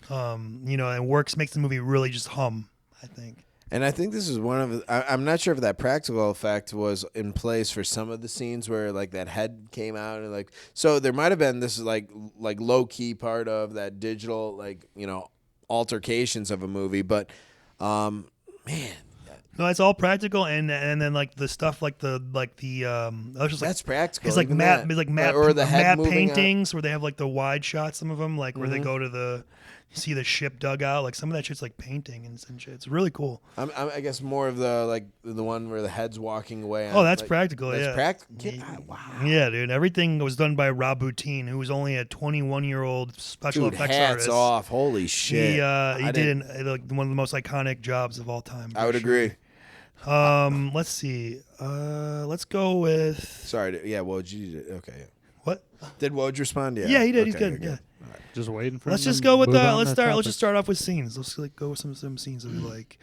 [SPEAKER 3] And makes the movie really just hum, I think.
[SPEAKER 2] And I think this is one of I'm not sure if that practical effect was in place for some of the scenes where like that head came out and like so there might have been this is like low key part of that digital altercations of a movie, but man.
[SPEAKER 3] No, it's all practical, and then like the stuff like the
[SPEAKER 2] that's practical.
[SPEAKER 3] It's like map
[SPEAKER 2] or the head
[SPEAKER 3] map paintings out. Where they have like the wide shots. Some of them like where they go to see the ship dugout. Like some of that shit's like painting and shit. It's really cool.
[SPEAKER 2] I guess more of the one where the head's walking away.
[SPEAKER 3] Oh, that's practical.
[SPEAKER 2] That's practical.
[SPEAKER 3] Yeah,
[SPEAKER 2] wow.
[SPEAKER 3] Yeah, dude. Everything was done by Rob Bottin, who was only a 21-year-old special effects artist.
[SPEAKER 2] Hats off! Holy shit.
[SPEAKER 3] He did one of the most iconic jobs of all time.
[SPEAKER 2] I would agree.
[SPEAKER 3] Let's see. Let's go with.
[SPEAKER 2] Sorry. Woj. Okay.
[SPEAKER 3] What?
[SPEAKER 2] Did Woj respond? Yeah.
[SPEAKER 3] Yeah, he did.
[SPEAKER 2] Okay,
[SPEAKER 3] He's good.
[SPEAKER 2] okay.
[SPEAKER 3] Yeah.
[SPEAKER 1] Right. Just waiting for.
[SPEAKER 3] Let's just go with let's just start off with scenes. Let's like go with some scenes that we like.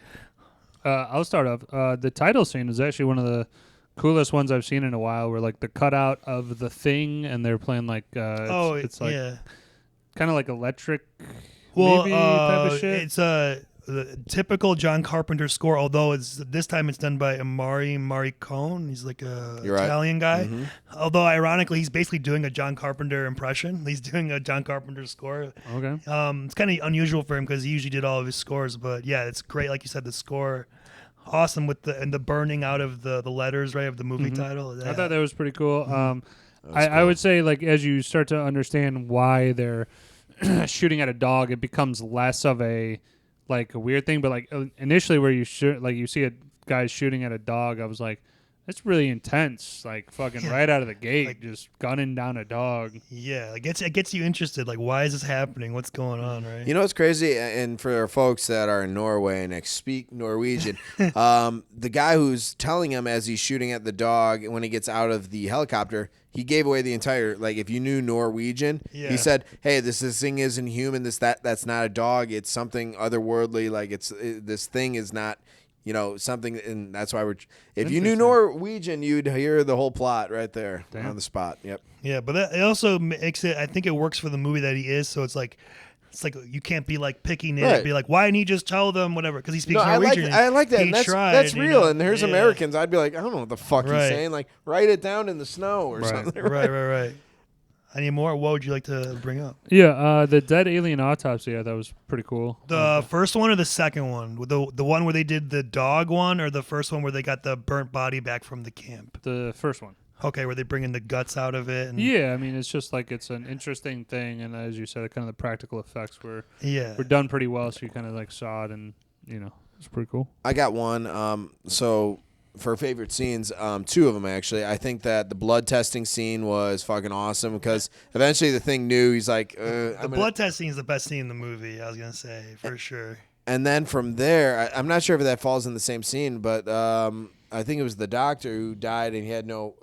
[SPEAKER 1] I'll start off. The title scene is actually one of the coolest ones I've seen in a while. Where like the cutout of the thing, and they're playing like. It's like kind of like electric. Maybe type of shit.
[SPEAKER 3] It's the typical John Carpenter score, although this time it's done by Amari Morricone. He's like a Italian guy. Mm-hmm. Although ironically, he's basically doing a John Carpenter impression. He's doing a John Carpenter score.
[SPEAKER 1] Okay.
[SPEAKER 3] It's kind of unusual for him because he usually did all of his scores. But yeah, it's great. Like you said, the score, awesome with the burning out of the letters right of the movie title. Yeah.
[SPEAKER 1] I thought that was pretty cool. I would say like as you start to understand why they're shooting at a dog, it becomes less of a weird thing, but like initially where you see a guy shooting at a dog, I was like, that's really intense. Like fucking right out of the gate, just gunning down a dog.
[SPEAKER 3] Yeah, it gets you interested. Like, why is this happening? What's going on, right?
[SPEAKER 2] You know what's crazy? And for folks that are in Norway and speak Norwegian, the guy who's telling him as he's shooting at the dog when he gets out of the helicopter, he gave away the entire, like, if you knew Norwegian, he said, hey, this thing isn't human, that's not a dog, it's something otherworldly, like, this thing is not something, and that's why if you knew Norwegian, you'd hear the whole plot right there on the spot. Yep.
[SPEAKER 3] Yeah, but it also makes it. I think it works for the movie that he is. So it's like you can't be like picking it and be like, why didn't he just tell them whatever? Because he speaks Norwegian.
[SPEAKER 2] I like that.
[SPEAKER 3] He
[SPEAKER 2] And that's real. And here's Americans. I'd be like, I don't know what the fuck he's saying. Like, write it down in the snow or something.
[SPEAKER 3] Right. Any more? What would you like to bring up?
[SPEAKER 1] Yeah, the dead alien autopsy. That was pretty cool.
[SPEAKER 3] The first one or the second one? The one where they did the dog one, or the first one where they got the burnt body back from the camp?
[SPEAKER 1] The first one.
[SPEAKER 3] Okay, where they bringing the guts out of it. And
[SPEAKER 1] yeah, I mean, it's just like it's an interesting thing, and as you said, kind of the practical effects were done pretty well. So you kind of like saw it, and it's pretty cool.
[SPEAKER 2] I got one. So for favorite scenes, two of them actually. I think that the blood testing scene was fucking awesome because eventually the Thing knew. He's like,
[SPEAKER 3] the blood testing is the best scene in the movie. I was gonna say for sure.
[SPEAKER 2] And then from there, I'm not sure if that falls in the same scene, but I think it was the doctor who died and he had no,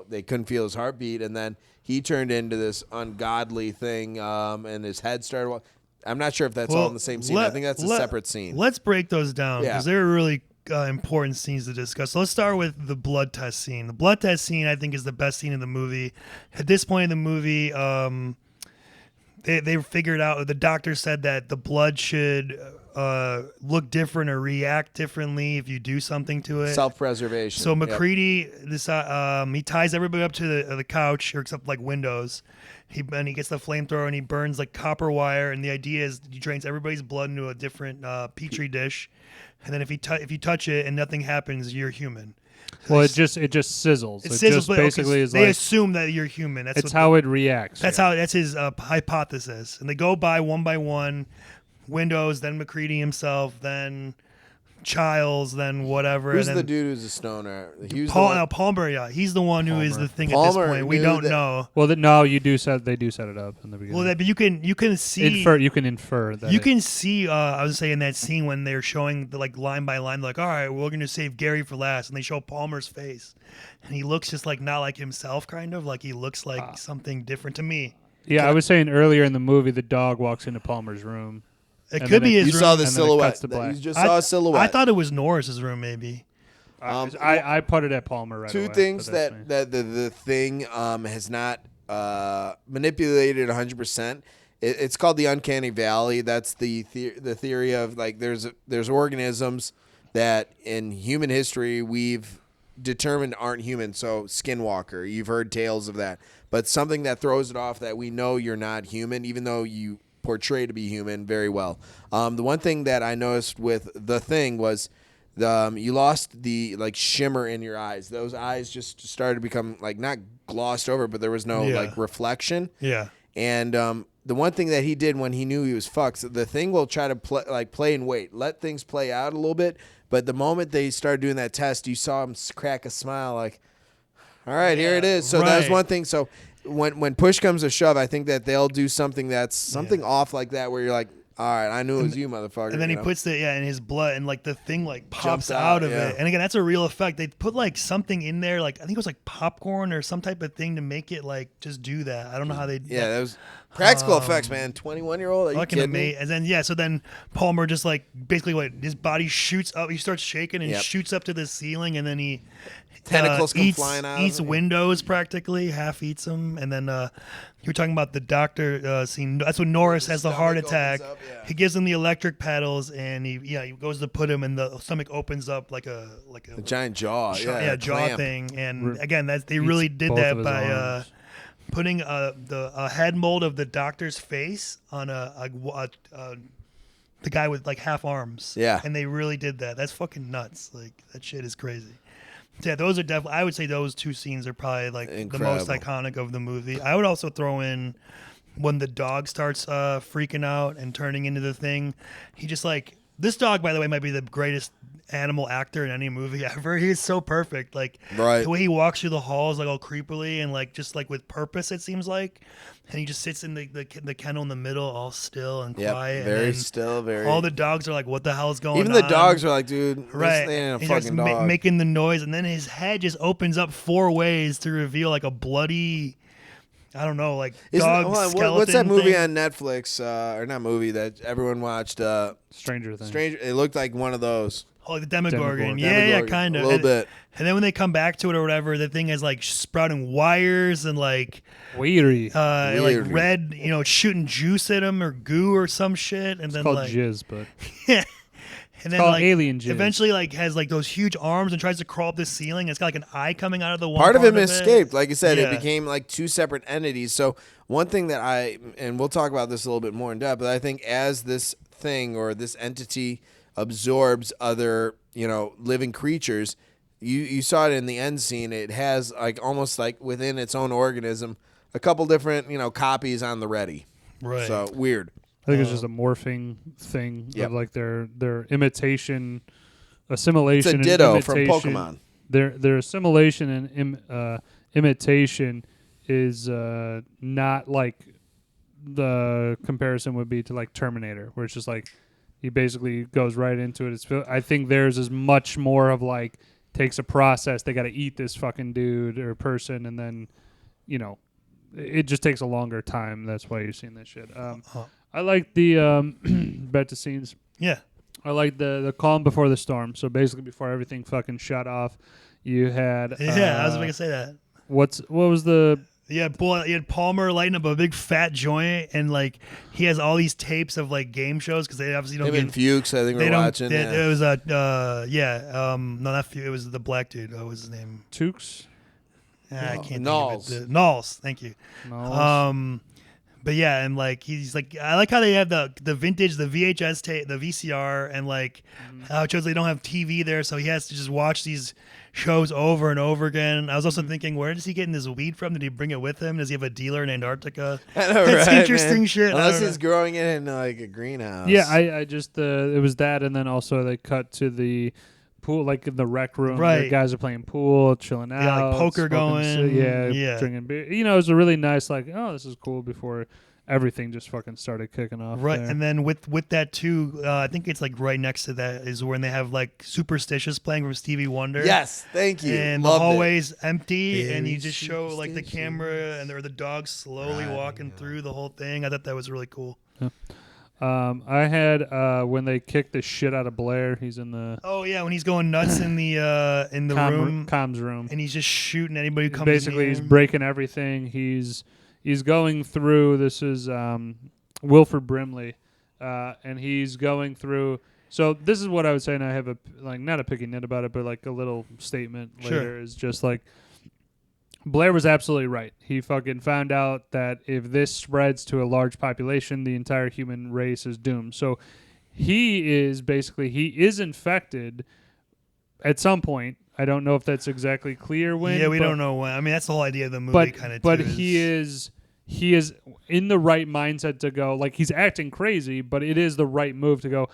[SPEAKER 2] they couldn't feel his heartbeat. And then he turned into this ungodly thing and his head started. I'm not sure if that's all in the same scene. I think that's a separate scene.
[SPEAKER 3] Let's break those down because they're really important scenes to discuss. So let's start with the blood test scene. The blood test scene, I think, is the best scene in the movie. At this point in the movie, they figured out, the doctor said that the blood should look different or react differently if you do something to it.
[SPEAKER 2] Self-preservation.
[SPEAKER 3] So McCready, he ties everybody up to the couch, or except like windows. He gets the flamethrower and he burns like copper wire. And the idea is he drains everybody's blood into a different petri dish. And then if you touch it and nothing happens, you're human.
[SPEAKER 1] Well, it just sizzles. It
[SPEAKER 3] sizzles,
[SPEAKER 1] just basically is
[SPEAKER 3] they
[SPEAKER 1] like
[SPEAKER 3] assume that you're human.
[SPEAKER 1] It's how it reacts.
[SPEAKER 3] That's his hypothesis. And they go by one, Windows, then McCready himself, then Childs, then whatever.
[SPEAKER 2] Who's
[SPEAKER 3] and then
[SPEAKER 2] the dude who's a stoner?
[SPEAKER 3] Palmer, yeah. He's the one who is the thing at this point. We don't know.
[SPEAKER 1] Well, they do set it up in the beginning.
[SPEAKER 3] Well, but you can see
[SPEAKER 1] you can infer that.
[SPEAKER 3] You can see. I was saying that scene when they're showing the line by line, all right, we're going to save Gary for last, and they show Palmer's face, and he looks just not like himself, kind of like he looks like something different to me.
[SPEAKER 1] Yeah, I was saying earlier in the movie, the dog walks into Palmer's room.
[SPEAKER 3] It could be his room.
[SPEAKER 2] You saw the silhouette. You just saw a silhouette.
[SPEAKER 3] I thought it was Norris's room, maybe.
[SPEAKER 1] I put it at Palmer right away.
[SPEAKER 2] Two things that the Thing has not manipulated 100%. It's called the uncanny valley. That's the theory of there's organisms that in human history we've determined aren't human. So skinwalker, you've heard tales of that. But something that throws it off that we know you're not human, even though you portray to be human very well. The one thing that I noticed with the Thing was you lost the shimmer in your eyes. Those eyes just started to become not glossed over, but there was no reflection.
[SPEAKER 3] Yeah.
[SPEAKER 2] And the one thing that he did when he knew he was fucked, the Thing will try to play and wait, let things play out a little bit. But the moment they started doing that test, you saw him crack a smile all right, here it is. So that was one thing. So when push comes to shove, I think that they'll do something that's something off like that where you're like, all right, I knew it was you, motherfucker.
[SPEAKER 3] And then he puts in his blood, and the thing pops out of it. And again, that's a real effect. They put something in there, I think it was popcorn or some type of thing to make it just do that. I don't know how they.
[SPEAKER 2] Yeah, that was practical effects, man. 21-year-old. Are you kidding me?
[SPEAKER 3] And then so then Palmer just basically his body shoots up. He starts shaking and shoots up to the ceiling, and then he.
[SPEAKER 2] Tentacles come flying out.
[SPEAKER 3] Eats windows practically, half eats them, and then you were talking about the doctor scene. That's when Norris has the heart attack. He gives him the electric paddles, and he goes to put him, and the stomach opens up like a
[SPEAKER 2] giant jaw,
[SPEAKER 3] jaw thing. And again, they really did that by putting the head mold of the doctor's face on the guy with half arms.
[SPEAKER 2] Yeah,
[SPEAKER 3] and they really did that. That's fucking nuts. That shit is crazy. Yeah, those are definitely. I would say those two scenes are probably the most iconic of the movie. I would also throw in when the dog starts freaking out and turning into the Thing. He just this dog, by the way, might be the greatest animal actor in any movie ever. He is so perfect. The way he walks through the halls all creepily and just with purpose, it seems like. And he just sits in the kennel in the middle, all still and quiet.
[SPEAKER 2] Very still, very.
[SPEAKER 3] All the dogs are what the hell's going on?
[SPEAKER 2] Even the dogs are dude,
[SPEAKER 3] right?
[SPEAKER 2] This ain't a fucking dog.
[SPEAKER 3] Making the noise, and then his head just opens up 4 ways to reveal a bloody. I don't know, dog skeleton.
[SPEAKER 2] What's that movie
[SPEAKER 3] thing?
[SPEAKER 2] on Netflix? Or not movie that everyone watched?
[SPEAKER 1] Stranger Things.
[SPEAKER 2] It looked like one of those.
[SPEAKER 3] Oh, the Demogorgon.
[SPEAKER 1] Demogorgon.
[SPEAKER 3] Yeah, kind of.
[SPEAKER 2] A little bit.
[SPEAKER 3] And then when they come back to it or whatever, the thing is like sprouting wires and like
[SPEAKER 1] Weirdy.
[SPEAKER 3] like red, it's shooting juice at him or goo or some shit. And
[SPEAKER 1] It's
[SPEAKER 3] then
[SPEAKER 1] called
[SPEAKER 3] like
[SPEAKER 1] jizz, but
[SPEAKER 3] and then
[SPEAKER 1] called
[SPEAKER 3] like
[SPEAKER 1] alien jizz.
[SPEAKER 3] eventually like has like those huge arms and tries to crawl up the ceiling. It's got like an eye coming out of the one
[SPEAKER 2] Part of him
[SPEAKER 3] it.
[SPEAKER 2] escaped. Like I said,
[SPEAKER 3] Yeah.
[SPEAKER 2] it became like two separate entities. So one thing that and we'll talk about this a little bit more in depth, but I think as this thing or this entity absorbs other, living creatures, you saw it in the end scene. It has like almost like within its own organism a couple different, copies on the ready.
[SPEAKER 3] Right.
[SPEAKER 2] So weird.
[SPEAKER 1] I think it's just a morphing thing
[SPEAKER 2] Yep.
[SPEAKER 1] of like their imitation, assimilation.
[SPEAKER 2] It's a ditto
[SPEAKER 1] and
[SPEAKER 2] from
[SPEAKER 1] imitation.
[SPEAKER 2] Pokemon.
[SPEAKER 1] Their assimilation and imitation is not like the comparison would be to like Terminator, where it's just like he basically goes right into it. I think theirs is much more of like takes a process. They got to eat this fucking dude or person, and then it just takes a longer time. That's why you're seeing this shit. I like the back to scenes.
[SPEAKER 3] Yeah.
[SPEAKER 1] I like the calm before the storm. So basically, before everything fucking shut off, you had
[SPEAKER 3] I was going to say that.
[SPEAKER 1] What was the?
[SPEAKER 3] You had Palmer lighting up a big fat joint, and like he has all these tapes of like game shows because they obviously don't
[SPEAKER 2] Him
[SPEAKER 3] get.
[SPEAKER 2] and Fuchs, I think we're watching.
[SPEAKER 3] It was no, not Fuchs. It was the black dude. What was his name?
[SPEAKER 1] Tukes?
[SPEAKER 3] I can't
[SPEAKER 2] Knowles.
[SPEAKER 3] think of it. Knowles. Thank you.
[SPEAKER 1] Knowles.
[SPEAKER 3] But yeah, and like he's like, I like how they have the vintage, the VHS tape, the VCR, and like how it shows they don't have TV there, so he has to just watch these shows over and over again. I was also thinking, where does he get this weed from? Did he bring it with him? Does he have a dealer in Antarctica?
[SPEAKER 2] I know,
[SPEAKER 3] That's
[SPEAKER 2] right,
[SPEAKER 3] interesting
[SPEAKER 2] man?
[SPEAKER 3] shit.
[SPEAKER 2] Unless he's growing it in like a greenhouse.
[SPEAKER 1] Yeah, I just it was that, and then also they cut to the pool, like in the rec room.
[SPEAKER 3] Right.
[SPEAKER 1] The guys are playing pool, chilling out,
[SPEAKER 3] Yeah, like poker
[SPEAKER 1] smoking
[SPEAKER 3] going.
[SPEAKER 1] yeah, drinking beer. It was a really nice, like, oh, this is cool before everything just fucking started kicking off.
[SPEAKER 3] Right,
[SPEAKER 1] there.
[SPEAKER 3] and then with that too, I think it's like right next to that is when they have like Superstitious playing from Stevie Wonder.
[SPEAKER 2] Yes, thank you.
[SPEAKER 3] And
[SPEAKER 2] Loved
[SPEAKER 3] the
[SPEAKER 2] it.
[SPEAKER 3] hallway's empty, and
[SPEAKER 2] Very
[SPEAKER 3] you just show like the
[SPEAKER 2] superstitious.
[SPEAKER 3] camera and the dogs slowly
[SPEAKER 2] Right,
[SPEAKER 3] walking through the whole thing. I thought that was really cool.
[SPEAKER 1] I had when they kicked the shit out of Blair. He's in the
[SPEAKER 3] Oh yeah, when he's going nuts in the room,
[SPEAKER 1] comms room.
[SPEAKER 3] and he's just shooting anybody who comes.
[SPEAKER 1] Basically,
[SPEAKER 3] near
[SPEAKER 1] he's
[SPEAKER 3] him.
[SPEAKER 1] breaking everything. He's going through. This is Wilford Brimley, and he's going through. So this is what I would say, and I have not a picky nit about it, but like a little statement
[SPEAKER 3] Sure.
[SPEAKER 1] later is just like Blair was absolutely right. He fucking found out that if this spreads to a large population, the entire human race is doomed. So he is infected at some point. I don't know if that's exactly clear when.
[SPEAKER 3] Yeah, we
[SPEAKER 1] but,
[SPEAKER 3] don't know when. I mean, that's the whole idea of the movie, kind of.
[SPEAKER 1] But he is in the right mindset to go. Like, he's acting crazy, but it is the right move to go.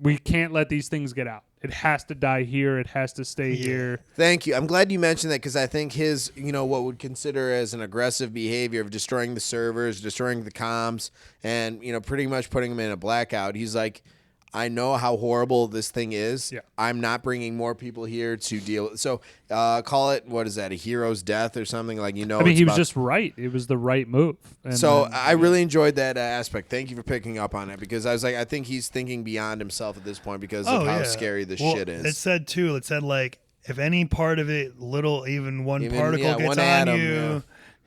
[SPEAKER 1] We can't let these things get out. It has to die here. It has to stay here.
[SPEAKER 2] Thank you. I'm glad you mentioned that because I think his, what would consider as an aggressive behavior of destroying the servers, destroying the comms, and, pretty much putting him in a blackout. He's like, I know how horrible this thing is.
[SPEAKER 1] Yeah.
[SPEAKER 2] I'm not bringing more people here to deal with. So call it, what is that, a hero's death or something? Like,
[SPEAKER 1] I mean, he was just right. It was the right move. And
[SPEAKER 2] so
[SPEAKER 1] then,
[SPEAKER 2] I really enjoyed that aspect. Thank you for picking up on it because I was like, I think he's thinking beyond himself at this point because of how scary this shit is.
[SPEAKER 3] It said too. It said like if any part of it, even one particle gets
[SPEAKER 2] one
[SPEAKER 3] on
[SPEAKER 2] atom,
[SPEAKER 3] you,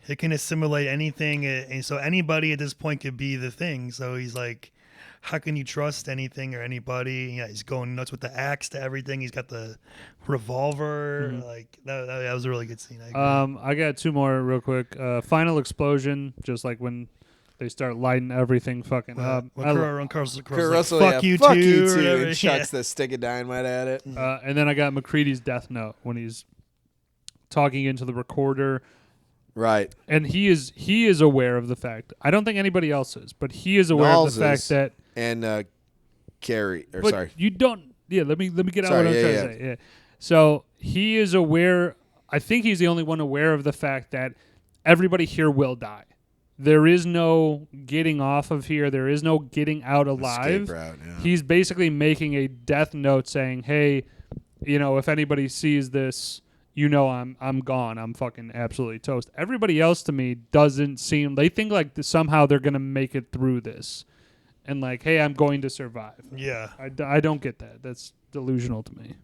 [SPEAKER 3] it can assimilate anything, and so anybody at this point could be the thing. So he's like, how can you trust anything or anybody? Yeah, he's going nuts with the axe to everything. He's got the revolver. Like that was a really good scene.
[SPEAKER 1] I got two more real quick. Final explosion, just like when they start lighting everything fucking up.
[SPEAKER 3] Kurt
[SPEAKER 2] Russell,
[SPEAKER 3] fuck you
[SPEAKER 2] fuck
[SPEAKER 3] too,
[SPEAKER 2] you
[SPEAKER 3] or
[SPEAKER 2] too,
[SPEAKER 3] whatever.
[SPEAKER 2] and chucks the stick of dynamite at it.
[SPEAKER 1] And then I got McCready's death note when he's talking into the recorder.
[SPEAKER 2] Right.
[SPEAKER 1] And he is aware of the fact. I don't think anybody else is, but he is aware
[SPEAKER 2] Knowles
[SPEAKER 1] of the fact
[SPEAKER 2] is.
[SPEAKER 1] that.
[SPEAKER 2] And Carrie, or
[SPEAKER 1] But
[SPEAKER 2] sorry.
[SPEAKER 1] you don't. Yeah, let me get out
[SPEAKER 2] Sorry,
[SPEAKER 1] what I'm
[SPEAKER 2] yeah,
[SPEAKER 1] trying
[SPEAKER 2] yeah.
[SPEAKER 1] to say. Yeah. So he is aware. I think he's the only one aware of the fact that everybody here will die. There is no getting off of here. There is no getting out alive.
[SPEAKER 2] Escape route, yeah.
[SPEAKER 1] He's basically making a death note saying, "Hey, if anybody sees this, I'm gone. I'm fucking absolutely toast." Everybody else to me doesn't seem. They think like somehow they're gonna make it through this, and like, "Hey, I'm going to survive."
[SPEAKER 3] Yeah.
[SPEAKER 1] I don't get that. That's delusional to me.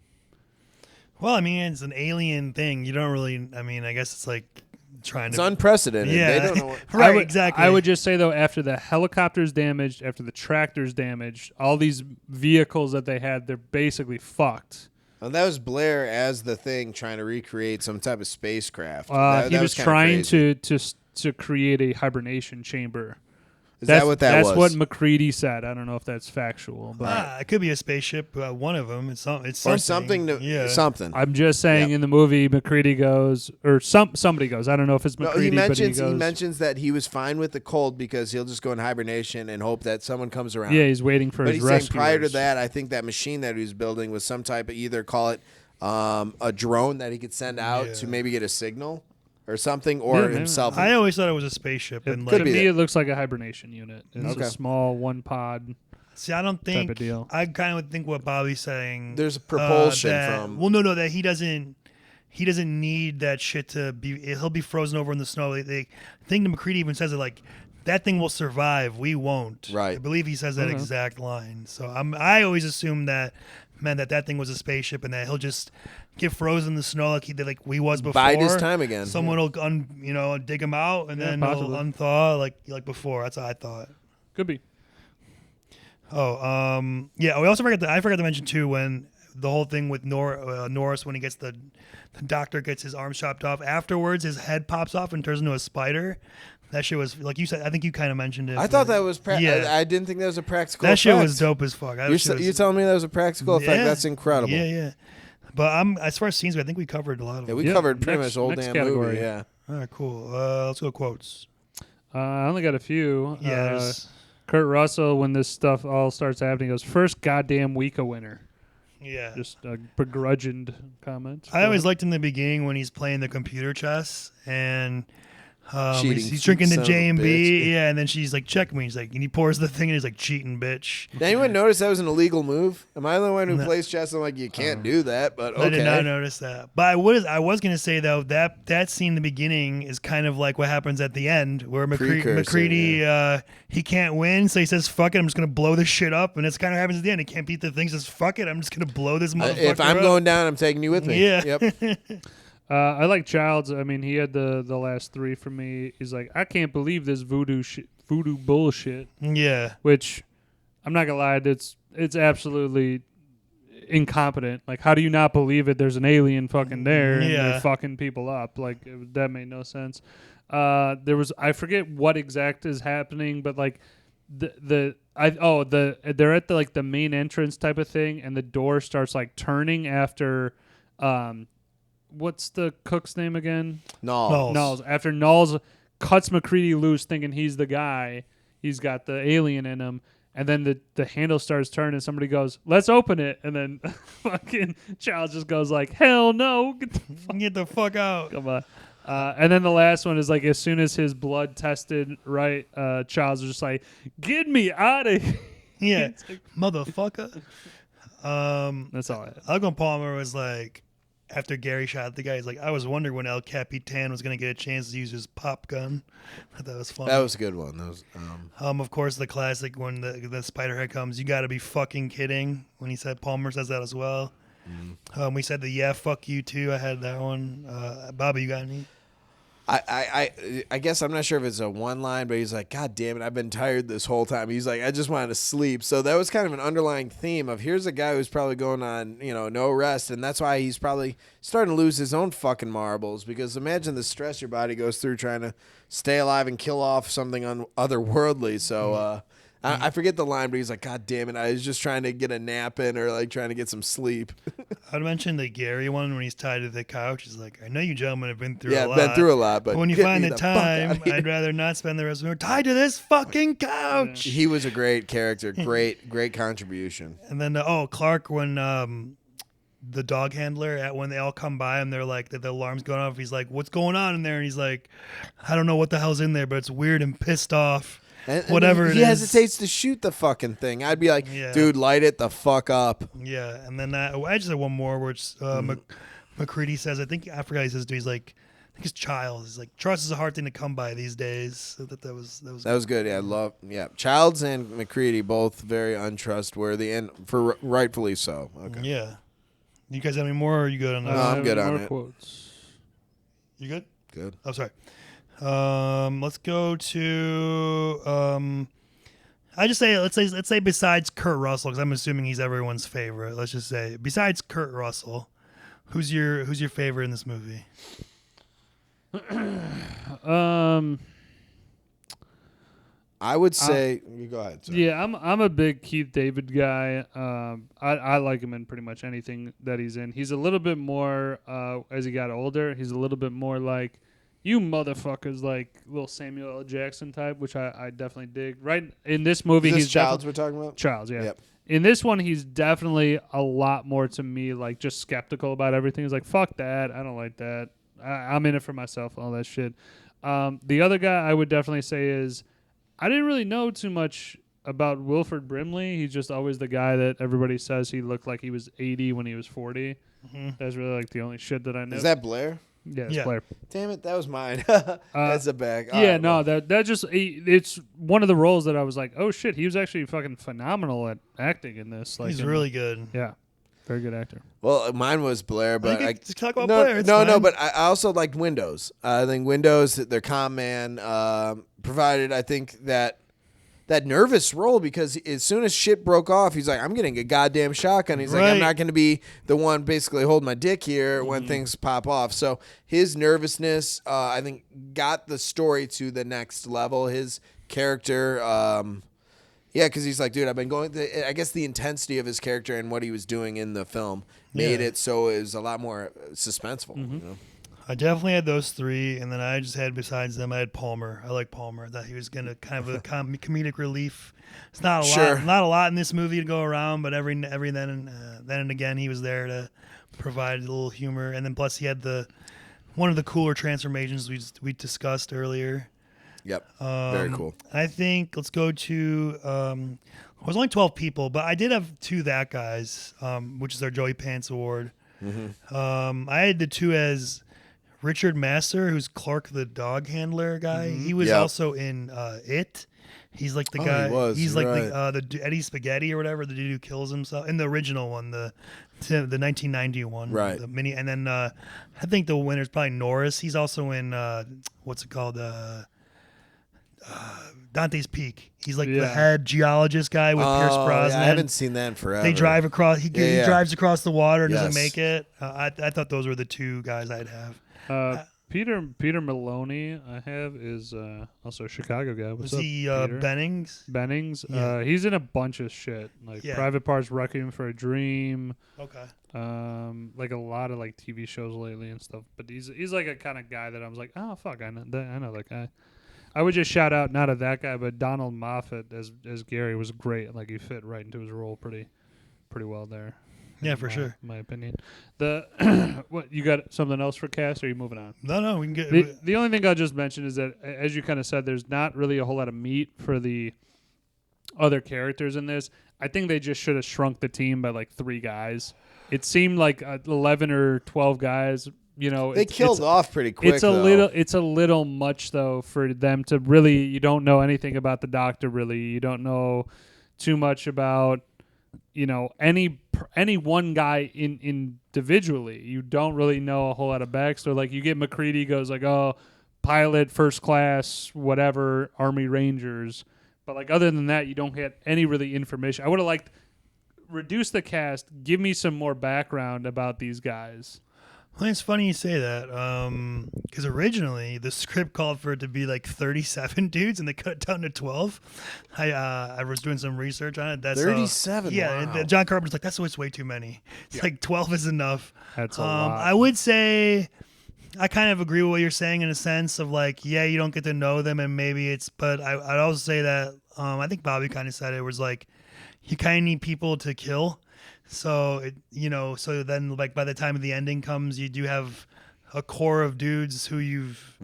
[SPEAKER 3] Well, I mean, it's an alien thing. You don't really. I mean, I guess it's like trying
[SPEAKER 2] It's
[SPEAKER 3] to.
[SPEAKER 2] unprecedented.
[SPEAKER 3] Yeah,
[SPEAKER 2] They don't know what,
[SPEAKER 3] right. Exactly.
[SPEAKER 1] I would just say though, after the helicopter's damaged, after the tractor's damaged, all these vehicles that they had, they're basically fucked.
[SPEAKER 2] and that was Blair as the Thing trying to recreate some type of spacecraft.
[SPEAKER 1] He was
[SPEAKER 2] kinda
[SPEAKER 1] trying
[SPEAKER 2] crazy.
[SPEAKER 1] to create a hibernation chamber.
[SPEAKER 2] Is that what that was?
[SPEAKER 1] That's what McCready said. I don't know if that's factual, but
[SPEAKER 3] it could be a spaceship. One of them. It's something.
[SPEAKER 2] or something. Something.
[SPEAKER 1] I'm just saying in the movie, McCready goes, or somebody goes. I don't know if it's McCready, but he
[SPEAKER 2] mentions that he was fine with the cold because he'll just go in hibernation and hope that someone comes around.
[SPEAKER 1] Yeah, he's waiting for his
[SPEAKER 2] rescuers. But he's saying prior to
[SPEAKER 1] rescuers.
[SPEAKER 2] that, I think that machine that he was building was some type of either call it a drone that he could send out to maybe get a signal or something, or
[SPEAKER 1] Yeah,
[SPEAKER 2] himself.
[SPEAKER 3] I always thought it was a spaceship. And
[SPEAKER 1] To
[SPEAKER 3] like,
[SPEAKER 1] me, it looks like a hibernation unit. It's
[SPEAKER 2] Okay.
[SPEAKER 1] a small one pod.
[SPEAKER 3] see, I don't think.
[SPEAKER 1] type of deal.
[SPEAKER 3] I kind of would think what Bobby's saying.
[SPEAKER 2] There's a propulsion
[SPEAKER 3] that,
[SPEAKER 2] from.
[SPEAKER 3] Well, no, that he doesn't need that shit to be. He'll be frozen over in the snow. I think the McCready even says it like that thing will survive. We won't.
[SPEAKER 2] Right.
[SPEAKER 3] I believe he says that exact line. So I always assumed that meant that thing was a spaceship and that he'll just get frozen in the snow like he was before.
[SPEAKER 2] Bide his time again.
[SPEAKER 3] Someone will dig him out and then he'll unthaw like before. That's what I thought.
[SPEAKER 1] Could be.
[SPEAKER 3] Yeah. We also I forgot to mention too when the whole thing with Norris when he gets the doctor gets his arm chopped off. Afterwards, his head pops off and turns into a spider. That shit was like you said. I think you kind of mentioned it.
[SPEAKER 2] I thought that was. I didn't think that was a practical. That
[SPEAKER 3] shit was dope as fuck.
[SPEAKER 2] You're telling me that was a practical effect? That's incredible.
[SPEAKER 3] Yeah. But as far as scenes, I think we covered a lot of them.
[SPEAKER 2] Yeah, we covered pretty much the whole damn
[SPEAKER 1] category.
[SPEAKER 2] movie. Yeah.
[SPEAKER 3] All right, cool. Let's go quotes.
[SPEAKER 1] I only got a few.
[SPEAKER 3] Yeah.
[SPEAKER 1] Kurt Russell, when this stuff all starts happening, goes, "First goddamn week of winter."
[SPEAKER 3] Yeah.
[SPEAKER 1] Just a begrudged comment.
[SPEAKER 3] I always liked in the beginning when he's playing the computer chess and he's drinking the
[SPEAKER 2] son of a
[SPEAKER 3] J&B.
[SPEAKER 2] bitch.
[SPEAKER 3] Yeah, and then she's like, check me. He's like, and he pours the thing and he's like, cheating, bitch.
[SPEAKER 2] Did anyone notice that was an illegal move? Am I the one who plays chess? I'm like, you can't do that, but okay.
[SPEAKER 3] I did not notice that. But I was going to say, though, that scene in the beginning is kind of like what happens at the end where McCready, he can't win. So he says, fuck it, I'm just going to blow this shit up. And it's kind of happens at the end. He can't beat the thing. He says, fuck it, I'm just going to blow this motherfucker
[SPEAKER 2] if I'm
[SPEAKER 3] up.
[SPEAKER 2] going down, I'm taking you with me.
[SPEAKER 3] Yeah.
[SPEAKER 2] Yep.
[SPEAKER 1] I like Childs. I mean, he had the last three for me. He's like, I can't believe this voodoo bullshit.
[SPEAKER 3] Yeah.
[SPEAKER 1] Which, I'm not gonna lie, it's absolutely incompetent. Like, how do you not believe it? There's an alien fucking there, and they're fucking people up. Like, that made no sense. I forget what exact is happening, but like, they're at the main entrance type of thing, and the door starts like turning after, what's the cook's name again?
[SPEAKER 2] Knowles.
[SPEAKER 1] After Knowles cuts McCready loose thinking he's the guy, he's got the alien in him, and then the handle starts turning, somebody goes, let's open it, and then fucking Childs just goes like, hell no,
[SPEAKER 3] get the fuck out.
[SPEAKER 1] Come on. And then the last one is like, as soon as his blood tested right, Childs was just like, get me out of here.
[SPEAKER 3] Yeah, motherfucker.
[SPEAKER 1] That's all I had.
[SPEAKER 3] Algon Palmer was like, after Gary shot the guy, he's like, I was wondering when El Capitan was going to get a chance to use his pop gun. I thought that was funny.
[SPEAKER 2] That was a good one. That was,
[SPEAKER 3] of course, the classic when the spider head comes, you got to be fucking kidding. When he said, Palmer says that as well. We said the fuck you too. I had that one. Bobby, you got any?
[SPEAKER 2] I guess I'm not sure if it's a one line, but he's like, God damn it, I've been tired this whole time. He's like, I just wanted to sleep. So that was kind of an underlying theme of here's a guy who's probably going on, no rest, and that's why he's probably starting to lose his own fucking marbles, because imagine the stress your body goes through trying to stay alive and kill off something otherworldly. So I forget the line, but he's like, God damn it, I was just trying to get a nap in or like trying to get some sleep.
[SPEAKER 3] I'd mention the Gary one when he's tied to the couch. He's like, I know you gentlemen have been through a lot.
[SPEAKER 2] Yeah, been through a lot, but
[SPEAKER 3] when you find the time, I'd rather not spend the rest of the tied to this fucking couch.
[SPEAKER 2] He was a great character, great contribution.
[SPEAKER 3] And then, Clark, when the dog handler, when they all come by and they're like, the alarm's going off, he's like, what's going on in there? And he's like, I don't know what the hell's in there, but it's weird and pissed off.
[SPEAKER 2] And
[SPEAKER 3] whatever
[SPEAKER 2] he hesitates to shoot the fucking thing. I'd be like, dude, light it the fuck up.
[SPEAKER 3] Yeah, and then I just had one more, which McCready says, I forgot he says, he's like, think it's Childs. Like trust is a hard thing to come by these days. So that was
[SPEAKER 2] good. Yeah, Childs and McCready both very untrustworthy, and for rightfully so. Okay.
[SPEAKER 3] Yeah. You guys have any more? Or are you good on that?
[SPEAKER 2] No, I'm good on it.
[SPEAKER 1] Quotes.
[SPEAKER 3] You good?
[SPEAKER 2] Good.
[SPEAKER 3] Oh, sorry. Let's go to let's say besides Kurt Russell, because I'm assuming he's everyone's favorite. Let's just say besides Kurt Russell, who's your favorite in this movie?
[SPEAKER 2] I would say you go ahead. Sorry.
[SPEAKER 1] Yeah, I'm a big Keith David guy. I like him in pretty much anything that he's in. He's a little bit more as he got older. He's a little bit more like you motherfuckers, like little Samuel L. Jackson type, which I definitely dig. Right in this movie,
[SPEAKER 2] he's
[SPEAKER 1] Childs
[SPEAKER 2] we're talking about.
[SPEAKER 1] Childs, yeah.
[SPEAKER 2] Yep.
[SPEAKER 1] In this one, he's definitely a lot more to me, like just skeptical about everything. He's like, fuck that, I don't like that. I'm in it for myself, all that shit. The other guy I would definitely say is I didn't really know too much about Wilford Brimley. He's just always the guy that everybody says he looked like he was 80 when he was 40. Mm-hmm. That's really like the only shit that I know.
[SPEAKER 2] Is that Blair?
[SPEAKER 1] Yeah, it's Blair.
[SPEAKER 2] Damn it, that was mine. That's a bag.
[SPEAKER 1] Yeah, no, that just it's one of the roles that I was like, oh shit, he was actually fucking phenomenal at acting in this. Like,
[SPEAKER 3] he's really good.
[SPEAKER 1] Yeah, very good actor.
[SPEAKER 2] Well, mine was Blair, but I
[SPEAKER 3] just talk about Blair.
[SPEAKER 2] No, but I also liked Windows. I think Windows, their comm man, provided. I think that nervous role because as soon as shit broke off, he's like, I'm getting a goddamn shotgun. He's like, I'm not going to be the one basically holding my dick here when things pop off. So his nervousness, I think, got the story to the next level. His character, because he's like, dude, I've been going through, I guess the intensity of his character and what he was doing in the film made it so it was a lot more suspenseful. You know?
[SPEAKER 3] I definitely had those three, and then I just had, besides them, I had Palmer. I like Palmer. That he was going to kind of a comedic relief. It's not a lot in this movie to go around, but every then and again he was there to provide a little humor. And then plus he had one of the cooler transformations we discussed earlier.
[SPEAKER 2] Yep, very cool.
[SPEAKER 3] I think let's go to. It was only 12 people, but I did have two that guys, which is our Joey Pants Award. Mm-hmm. I had the two as Richard Masur, who's Clark the dog handler guy. Mm-hmm. He was also in It. He's like the guy. He's like the Eddie Spaghetti or whatever, the dude who kills himself in the original one, the 1990 one,
[SPEAKER 2] right?
[SPEAKER 3] The mini, and then I think the winner's probably Norris. He's also in what's it called? Dante's Peak. He's like the head geologist guy with Pierce Brosnan.
[SPEAKER 2] I haven't seen that in forever.
[SPEAKER 3] They drive across. He drives across the water and doesn't make it. I thought those were the two guys I'd have.
[SPEAKER 1] Peter Maloney I have is also a Chicago guy. What's up,
[SPEAKER 3] he
[SPEAKER 1] Peter?
[SPEAKER 3] Bennings?
[SPEAKER 1] Yeah. He's in a bunch of shit like Private Parts, Requiem for a Dream.
[SPEAKER 3] Okay.
[SPEAKER 1] Like a lot of like TV shows lately and stuff. But he's like a kind of guy that I was like, oh fuck, I know that guy. I would just shout out not of that guy, but Donald Moffat as Gary was great. Like he fit right into his role pretty well there.
[SPEAKER 3] Yeah, for sure.
[SPEAKER 1] My opinion. What you got? Something else for cast? Or are you moving on?
[SPEAKER 3] No, we can get.
[SPEAKER 1] The only thing I'll just mention is that, as you kind of said, there's not really a whole lot of meat for the other characters in this. I think they just should have shrunk the team by like 3 guys. It seemed like 11 or 12 guys. You know,
[SPEAKER 2] they killed off pretty quick.
[SPEAKER 1] It's a little much though for them to really. You don't know anything about the Doctor. Really, you don't know too much about any one guy individually. You don't really know a whole lot of backstory. Like you get McCready goes like, oh, pilot, first class, whatever, Army Rangers. But like other than that, you don't get any really information. I would have liked reduce the cast, give me some more background about these guys.
[SPEAKER 3] Well, it's funny you say that, because originally the script called for it to be like 37 dudes, and they cut it down to 12. I was doing some research on it. That's
[SPEAKER 2] 37.
[SPEAKER 3] Yeah,
[SPEAKER 2] wow.
[SPEAKER 3] John Carpenter's like, that's always way too many. It's like 12 is enough.
[SPEAKER 1] That's a lot.
[SPEAKER 3] I would say I kind of agree with what you're saying in a sense of like, yeah, you don't get to know them, and maybe it's. But I'd also say that I think Bobby kind of said it was like you kind of need people to kill. So so then like by the time the ending comes, you do have a core of dudes who you've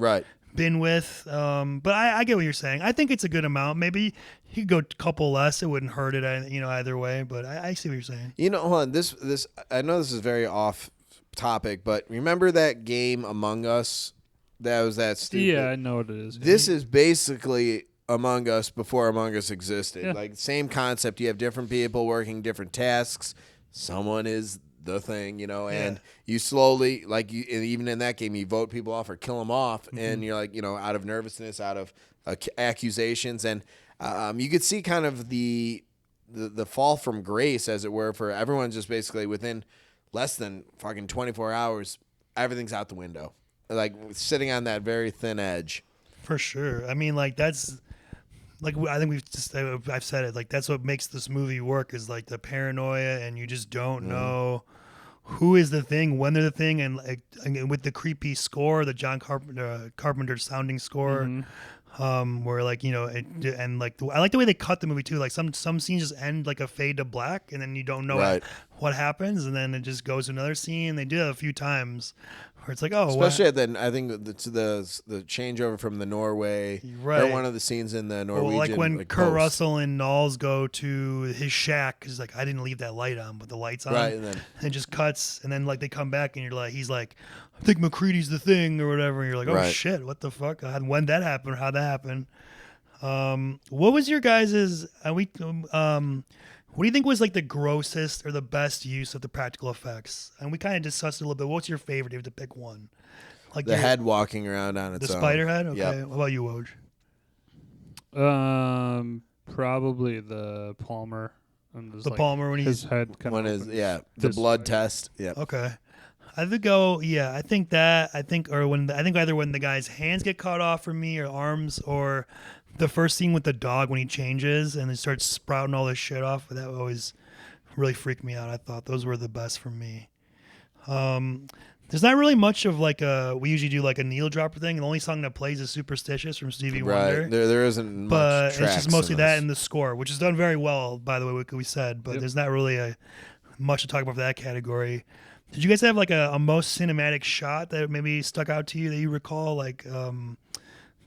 [SPEAKER 3] been with. But I get what you're saying. I think it's a good amount. Maybe you could go a couple less. It wouldn't hurt it, either way. But I see what you're saying.
[SPEAKER 2] Hold on. This I know this is very off topic, but remember that game Among Us that was that stupid.
[SPEAKER 1] Yeah, I know what it is.
[SPEAKER 2] This is basically Among Us before Among Us existed.
[SPEAKER 1] Yeah.
[SPEAKER 2] Like, same concept. You have different people working different tasks. Someone is the thing, and you slowly, like, even in that game, you vote people off or kill them off, and you're like, out of nervousness, out of accusations, and you could see kind of the fall from grace, as it were, for everyone. Just basically within less than fucking 24 hours, everything's out the window, like sitting on that very thin edge.
[SPEAKER 3] For sure. I mean, like, that's like, I think I've said it, like, that's what makes this movie work, is like the paranoia, and you just don't know who is the thing, when they're the thing, and like, with the creepy score, the John Carpenter sounding score, where, like, and like, I like the way they cut the movie too. Like, some scenes just end like a fade to black, and then you don't know what happens, and then it just goes to another scene. They do that a few times, where it's like, oh,
[SPEAKER 2] especially then I think the changeover from the Norway, or one of the scenes in the Norwegian,
[SPEAKER 3] like when Kurt Russell and Knowles go to his shack, because like, I didn't leave that light on, but the light's on,
[SPEAKER 2] right, and then
[SPEAKER 3] it just cuts, and then like they come back, and you're like, he's like, I think McCready's the thing or whatever, and you're like, oh shit, what the fuck? When that happened? How'd that happen? What was your guys's? What do you think was like the grossest or the best use of the practical effects? And we kind of discussed it a little bit. What's your favorite if you have to pick one? Like
[SPEAKER 2] the head walking around on its
[SPEAKER 3] own.
[SPEAKER 2] own.
[SPEAKER 3] The spider head? Okay.
[SPEAKER 2] Yep.
[SPEAKER 3] What about you, Woj?
[SPEAKER 1] Probably the Palmer.
[SPEAKER 3] The Palmer when
[SPEAKER 1] his head kind of
[SPEAKER 2] the blood test. Yeah.
[SPEAKER 3] Okay. I would go. Yeah, I think either when the guy's hands get cut off for me, or arms, or the first scene with the dog when he changes and he starts sprouting all this shit off. That always really freaked me out. I thought those were the best for me. There's not really much of like we usually do like a needle dropper thing. The only song that plays is Superstitious from Stevie Wonder.
[SPEAKER 2] There isn't much
[SPEAKER 3] but
[SPEAKER 2] tracks
[SPEAKER 3] it's just mostly
[SPEAKER 2] in
[SPEAKER 3] that
[SPEAKER 2] this.
[SPEAKER 3] and the score, which is done very well, by the way, what we said. But there's not really much to talk about for that category. Did you guys have like a most cinematic shot that maybe stuck out to you that you recall? Like,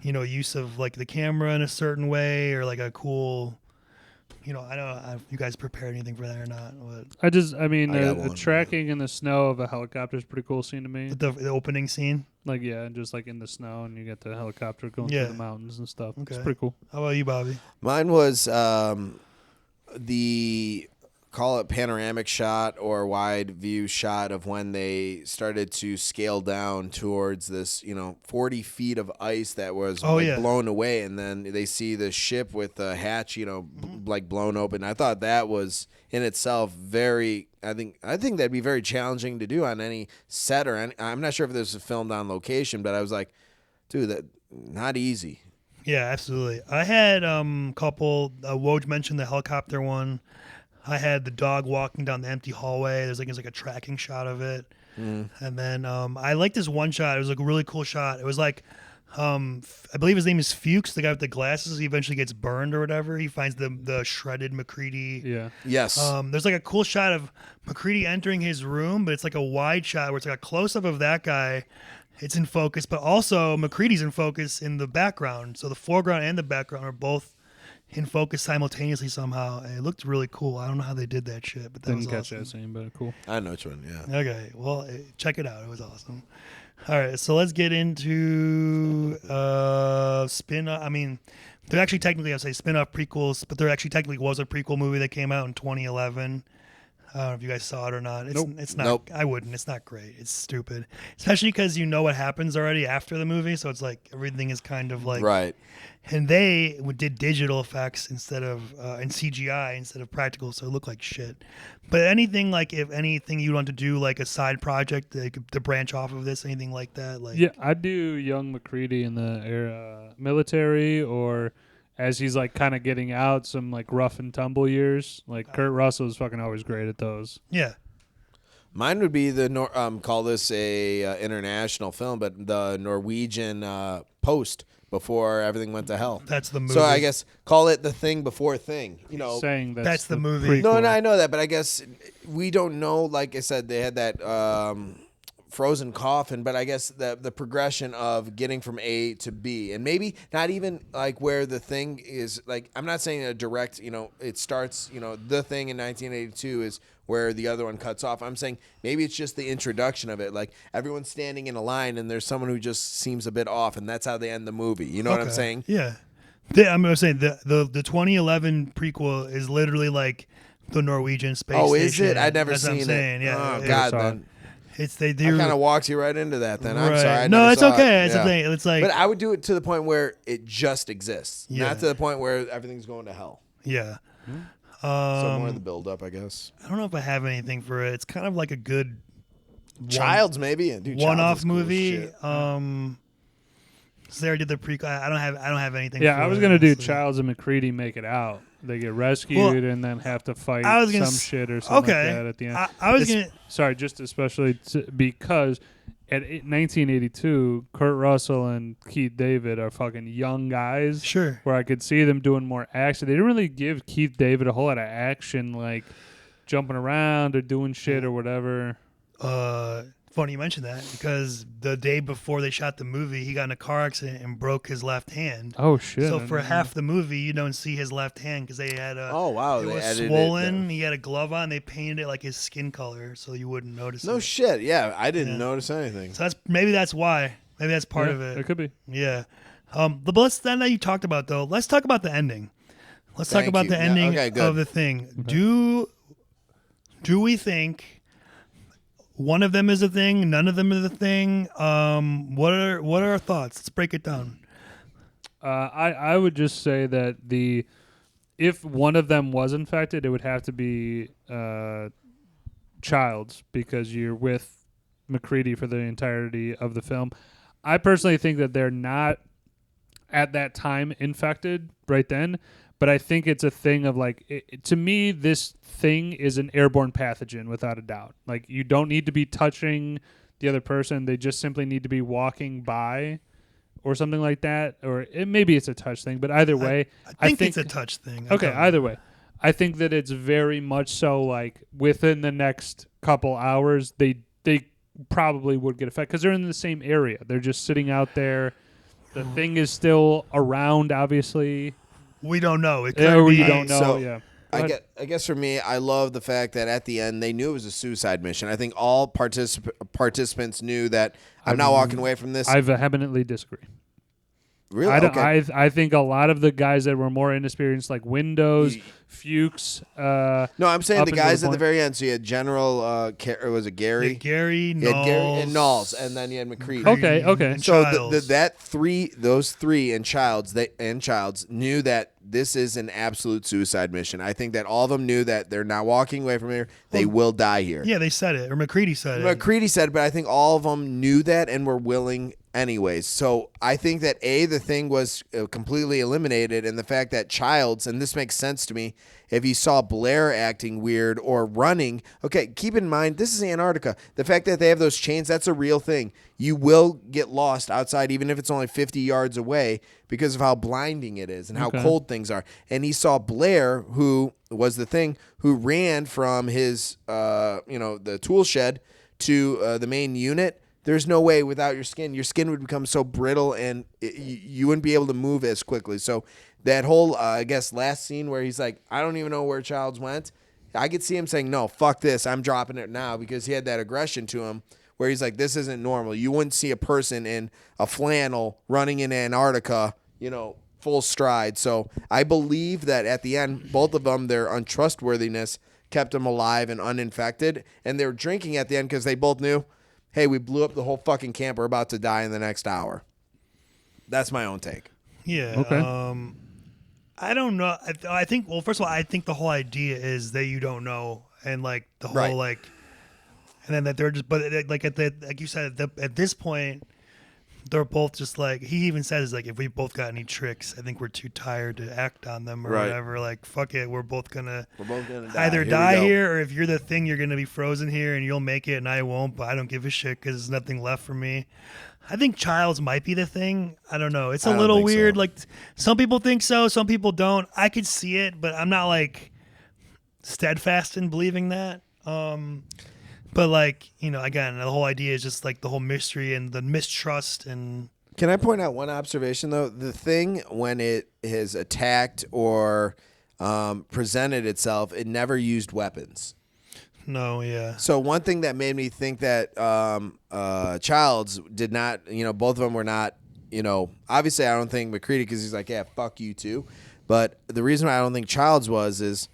[SPEAKER 3] use of like the camera in a certain way, or like a cool, I don't know if you guys prepared anything for that or not. But
[SPEAKER 1] the tracking in the snow of a helicopter is a pretty cool scene to me.
[SPEAKER 3] The opening scene?
[SPEAKER 1] Like, yeah, and just like in the snow, and you get the helicopter going through the mountains and stuff.
[SPEAKER 3] Okay.
[SPEAKER 1] It's pretty cool.
[SPEAKER 3] How about you, Bobby?
[SPEAKER 2] Mine was the, call it panoramic shot or wide view shot of when they started to scale down towards this, 40 feet of ice that was blown away, and then they see the ship with the hatch, like blown open. I thought that was in itself very. I think that'd be very challenging to do on any set or any. I'm not sure if this was filmed on location, but I was like, dude, that not easy.
[SPEAKER 3] Yeah, absolutely. I had couple. Woj mentioned the helicopter one. I had the dog walking down the empty hallway. There's like a tracking shot of it. And then I liked this one shot. It was like a really cool shot. It was like, I believe his name is Fuchs, the guy with the glasses. He eventually gets burned or whatever. He finds the shredded McCready.
[SPEAKER 1] Yeah.
[SPEAKER 2] Yes.
[SPEAKER 3] There's like a cool shot of McCready entering his room, but it's like a wide shot where it's like a close-up of that guy. It's in focus, but also McCready's in focus in the background. So the foreground and the background are both in focus simultaneously somehow. It looked really cool. I don't know how they did that shit, but that was awesome.
[SPEAKER 1] Didn't catch that scene, but cool.
[SPEAKER 2] I know which one, yeah.
[SPEAKER 3] Okay, well, check it out. It was awesome. All right, so let's get into spin-off. I mean, they're actually technically, I say spin-off prequels, but there actually technically was a prequel movie that came out in 2011. I don't know if you guys saw it or not. It's not.
[SPEAKER 2] Nope.
[SPEAKER 3] I wouldn't. It's not great. It's stupid, especially because you know what happens already after the movie. So it's like everything is kind of like
[SPEAKER 2] right.
[SPEAKER 3] And they did digital effects instead of and CGI instead of practical, so it looked like shit. But anything like if anything you want to do like a side project like, to branch off of this, anything like that, like
[SPEAKER 1] I'd do young McCready in the military or. As he's like kind of getting out some like rough and tumble years, like Kurt Russell is fucking always great at those.
[SPEAKER 3] Yeah,
[SPEAKER 2] mine would be the call this a international film, but the Norwegian Post before everything went to hell.
[SPEAKER 3] That's the movie.
[SPEAKER 2] So I guess call it the Thing Before Thing.
[SPEAKER 1] Saying
[SPEAKER 3] that's the movie.
[SPEAKER 2] No, I know that, but I guess we don't know. Like I said, they had that frozen coffin, but I guess the progression of getting from A to B, and maybe not even like where the thing is. Like, I'm not saying a direct, it starts, the thing in 1982 is where the other one cuts off. I'm saying maybe it's just the introduction of it. Like, everyone's standing in a line and there's someone who just seems a bit off, and that's how they end the movie. You know what I'm saying?
[SPEAKER 3] Yeah. I'm going to say the 2011 prequel is literally like the Norwegian space station.
[SPEAKER 2] Oh, is it? I'd never
[SPEAKER 3] That's
[SPEAKER 2] seen
[SPEAKER 3] what I'm saying.
[SPEAKER 2] it.
[SPEAKER 3] Yeah.
[SPEAKER 2] Oh, God, then.
[SPEAKER 3] They
[SPEAKER 2] I kind of walked you right into that then. I'm
[SPEAKER 3] right.
[SPEAKER 2] sorry.
[SPEAKER 3] No, it's okay.
[SPEAKER 2] It.
[SPEAKER 3] It's a thing. It's like,
[SPEAKER 2] but I would do it to the point where it just exists, not to the point where everything's going to hell.
[SPEAKER 3] Yeah.
[SPEAKER 2] So more of the build up, I guess.
[SPEAKER 3] I don't know if I have anything for it. It's kind of like a good
[SPEAKER 2] Child's maybe
[SPEAKER 3] one-off movie. Sarah did the prequel. I don't have anything.
[SPEAKER 1] Yeah,
[SPEAKER 3] for
[SPEAKER 1] I was gonna do Childs and McCready make it out. They get rescued and then have to fight some shit or something like that at the end.
[SPEAKER 3] I was gonna.
[SPEAKER 1] Sorry, just especially because at 1982, Kurt Russell and Keith David are fucking young guys.
[SPEAKER 3] Sure.
[SPEAKER 1] Where I could see them doing more action. They didn't really give Keith David a whole lot of action, like jumping around or doing shit or whatever.
[SPEAKER 3] Funny you mentioned that because the day before they shot the movie, he got in a car accident and broke his left hand.
[SPEAKER 1] Oh shit!
[SPEAKER 3] So for half the movie, you don't see his left hand because they had a.
[SPEAKER 2] Oh wow!
[SPEAKER 3] It was swollen. He had a glove on. They painted it like his skin color, so you wouldn't notice.
[SPEAKER 2] No shit. Yeah, I didn't notice anything.
[SPEAKER 3] So that's why. Maybe that's part of it.
[SPEAKER 1] It could be.
[SPEAKER 3] Yeah. That you talked about though. Let's talk about the ending. Let's talk about the ending of the thing. Okay. Do we think? One of them is a thing. None of them is a thing. What are our thoughts? Let's break it down.
[SPEAKER 1] I would just say that if one of them was infected, it would have to be Childs because you're with McCready for the entirety of the film. I personally think that they're not at that time infected right then. But I think it's a thing of to me, this thing is an airborne pathogen without a doubt. Like, you don't need to be touching the other person. They just simply need to be walking by or something like that. Or maybe it's a touch thing. But either way,
[SPEAKER 3] I think it's a touch thing.
[SPEAKER 1] Okay, either way. I think that it's very much so like within the next couple hours, they probably would get affected because they're in the same area. They're just sitting out there. The thing is still around, obviously.
[SPEAKER 3] We don't know. It
[SPEAKER 1] could
[SPEAKER 3] be.
[SPEAKER 1] You don't know.
[SPEAKER 2] So
[SPEAKER 1] yeah.
[SPEAKER 2] I guess for me, I love the fact that at the end they knew it was a suicide mission. I think all participants knew that I'm not walking away from this.
[SPEAKER 1] I vehemently disagree.
[SPEAKER 2] Really?
[SPEAKER 1] I think a lot of the guys that were more inexperienced, like Windows, Fuchs.
[SPEAKER 2] No, I'm saying the guys at the very end. So you had General, was it Gary?
[SPEAKER 3] Yeah, Gary,
[SPEAKER 2] Knowles, and then you had McCready.
[SPEAKER 1] Okay.
[SPEAKER 2] So those three and Childs, knew that this is an absolute suicide mission. I think that all of them knew that they're not walking away from here. They will die here.
[SPEAKER 3] Yeah, they said it, or McCready said it.
[SPEAKER 2] McCready said it, but I think all of them knew that and were willing anyways. So I think that the thing was completely eliminated, and the fact that Childs, and this makes sense to me, if he saw Blair acting weird or running, okay, keep in mind, this is Antarctica. The fact that they have those chains, that's a real thing. You will get lost outside, even if it's only 50 yards away, because of how blinding it is and how cold things are. And he saw Blair, who was the thing, who ran from his, the tool shed to the main unit. There's no way without your skin would become so brittle and you wouldn't be able to move as quickly. So that whole, last scene where he's like, I don't even know where Childs went. I could see him saying, no, fuck this. I'm dropping it now, because he had that aggression to him where he's like, this isn't normal. You wouldn't see a person in a flannel running in Antarctica, full stride. So I believe that at the end, both of them, their untrustworthiness kept them alive and uninfected. And they were drinking at the end because they both knew, hey, we blew up the whole fucking camp. We're about to die in the next hour. That's my own take.
[SPEAKER 3] Yeah. Okay. I don't know. I think, well, first of all, I think the whole idea is that you don't know. And like the whole and then that they're just, but like you said, at this point, they're both just like, he even says like, if we both got any tricks, I think we're too tired to act on them or whatever. Like, fuck it. We're both gonna either die here, or if you're the thing, you're going to be frozen here and you'll make it and I won't, but I don't give a shit because there's nothing left for me. I think Childs might be the thing. I don't know. It's a little weird. So. Like, some people think so, some people don't. I could see it, but I'm not like steadfast in believing that. But like, again, the whole idea is just like the whole mystery and the mistrust and.
[SPEAKER 2] Can I point out one observation though? The thing when it has attacked or presented itself, it never used weapons.
[SPEAKER 3] No, yeah.
[SPEAKER 2] So one thing that made me think that Childs did not, both of them were not, obviously I don't think McCready, because he's like, yeah, fuck you too. But the reason why I don't think Childs is